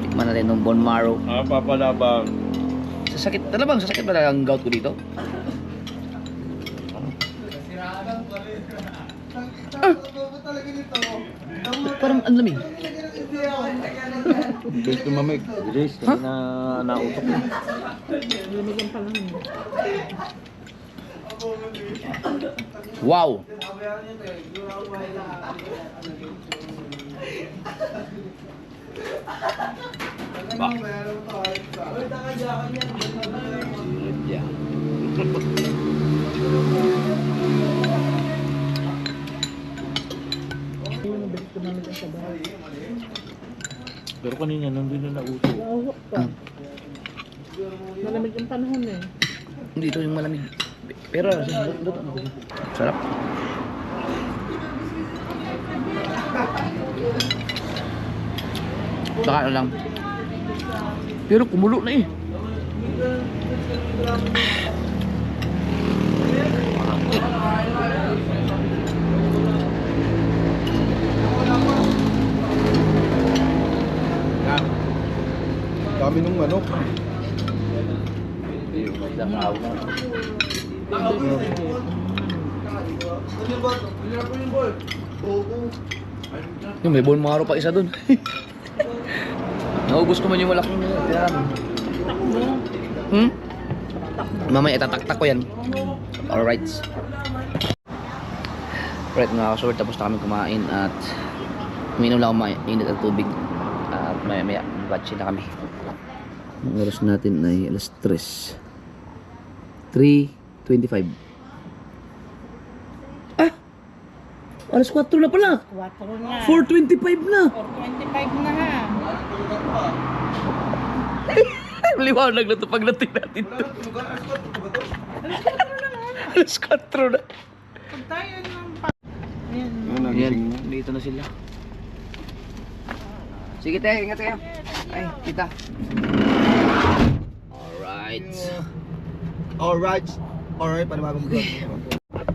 Speaker 1: Tikman natin ng bone marrow.
Speaker 7: Papalabang.
Speaker 1: Sasakit ba ang gout ko dito? Parang ang lamig.
Speaker 7: Bilis tumamig. Bilis. Kasi nautok na.
Speaker 1: Wow!
Speaker 7: kanina, nandun na nauto.
Speaker 5: Nauhok pa. Malamig yung panahon eh.
Speaker 1: Dito yung malamig. Pero, sarap. Baka ano lang. Pero kumulo na eh.
Speaker 2: Dami nung manok.
Speaker 1: Yung may bone marrow pa isa dun. Naubos ko man yung malaking yan. Mamaya itataktak ko yan. Alright. Right mga kasort, tapos na kami kumain at uminom lang ako mainit at tubig. At maya maya batch na kami. Ang oras natin ay alas 3. 3:25. Ah! Alas 4 na pala.
Speaker 5: 4 na.
Speaker 1: 4:25 na.
Speaker 5: 4:25 na ha.
Speaker 1: Liwanag na ito pag natin natin ito. Alas 4 na.
Speaker 5: Pag tayo ng Ayan.
Speaker 1: Ayan, dito na sila. Sige tayo, ingat kayo. Ay, kita. Alright.
Speaker 2: Alright, panibagong vlog.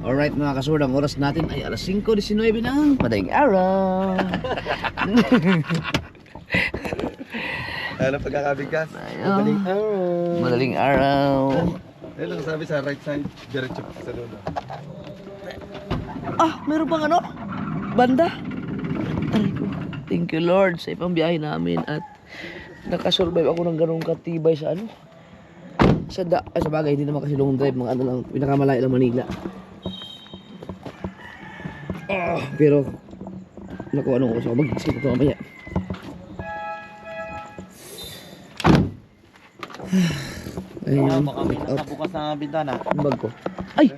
Speaker 1: Alright mga kasur, ang oras natin ay alas 5:19 ng madaling araw.
Speaker 2: Ano pagkakabigkas?
Speaker 1: Madaling Madaling araw.
Speaker 2: Ayun lang sabi sa right side, diretso sa dulo.
Speaker 1: Ah, meron bang ano? Banda? Aray ko. Thank you Lord sa ipang biyahe namin at nakasurvive ako ng ganong katibay sa ano? Sa bagay, hindi naman kasi long drive, mga ano lang, pinakamalayo lang Manila. Pero naku, ano ko sa mag-skip ito mamaya. Ayun,
Speaker 7: Baka may nakabukas na bintana.
Speaker 1: ang bag ko. Ay!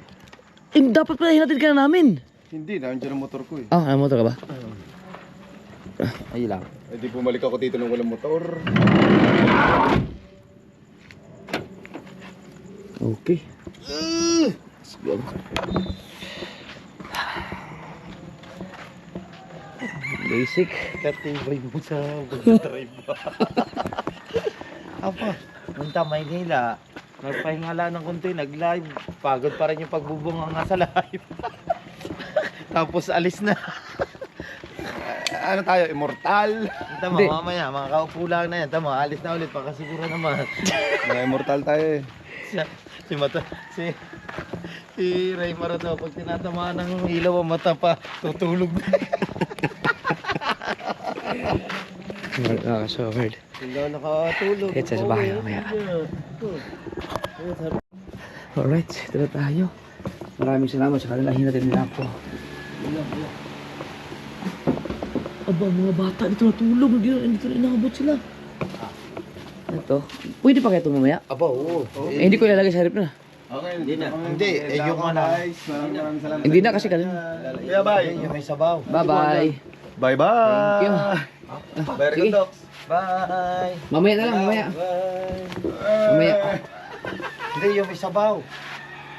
Speaker 1: Dapat pala hinatid ka na namin.
Speaker 2: Hindi, nandiyan ang motor ko eh.
Speaker 1: Ah, motor ka ba? Ayun lang.
Speaker 2: Eh di bumalik ako dito nung walang motor.
Speaker 1: Okay. Let's go. Basic.
Speaker 7: 35 mo sa pag-drive mo. Apa, punta Maynila. Nagpahingala ng konti, nag-live. Pagod pa rin yung pagbubunga nga sa live. Tapos alis na.
Speaker 2: Ano tayo, immortal?
Speaker 7: Tama,
Speaker 1: Hindi.
Speaker 7: mamaya, mga kaupo lang na yan. Tama, alis na ulit, pakasiguro naman.
Speaker 2: Mga immortal tayo eh.
Speaker 7: Si Ray Marato, pag tinatamaan ng ilaw ang mata pa, tutulog na.
Speaker 1: So hard.
Speaker 7: Hindi ako nakatulog.
Speaker 1: Kahit sa bahay mamaya. Alright, ito na tayo. Maraming salamat sa kanila. Hinatid nila ako. Aba, mga bata dito natulog. Dito na inaabot sila. Ito. Pwede pa kaya ito mamaya?
Speaker 7: Aba, oo.
Speaker 1: Hindi ko ilalagay sa harap na.
Speaker 7: Okay, hindi na. Hindi, yung ano.
Speaker 2: Guys, maraming salamat.
Speaker 1: Hindi na kasi kanina.
Speaker 2: Yeah, bye.
Speaker 7: Yung may sabaw.
Speaker 1: Bye-bye.
Speaker 2: Bye-bye.
Speaker 1: Thank you.
Speaker 2: Very
Speaker 1: Sige.
Speaker 2: good, Docs.
Speaker 7: Bye.
Speaker 1: Mamaya na lang, mamaya.
Speaker 7: Bye.
Speaker 1: Mamaya.
Speaker 7: Hindi, yung may sabaw.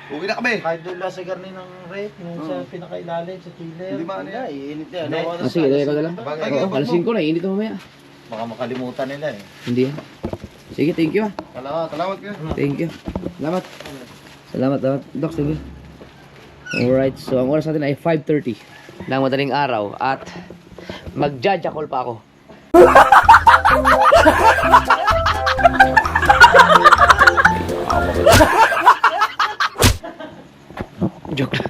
Speaker 2: Uwi na kami.
Speaker 7: Kahit doon lang sa garni ng rate, yung sa pinakailalim, sa chiller.
Speaker 2: Hindi ba ano yan?
Speaker 7: Iinit yan.
Speaker 1: Ah, sige, dali ko na lang. Oo, alas 5 na. Init na mamaya.
Speaker 7: Baka makalimutan nila eh.
Speaker 1: Hindi yan. Sige, thank you ah.
Speaker 2: Salamat ka.
Speaker 1: Thank you. Salamat. Salamat. Doc, sige. Alright, so ang oras natin ay 5:30 ng madaling araw at magjajakol pa ako. Joke lang.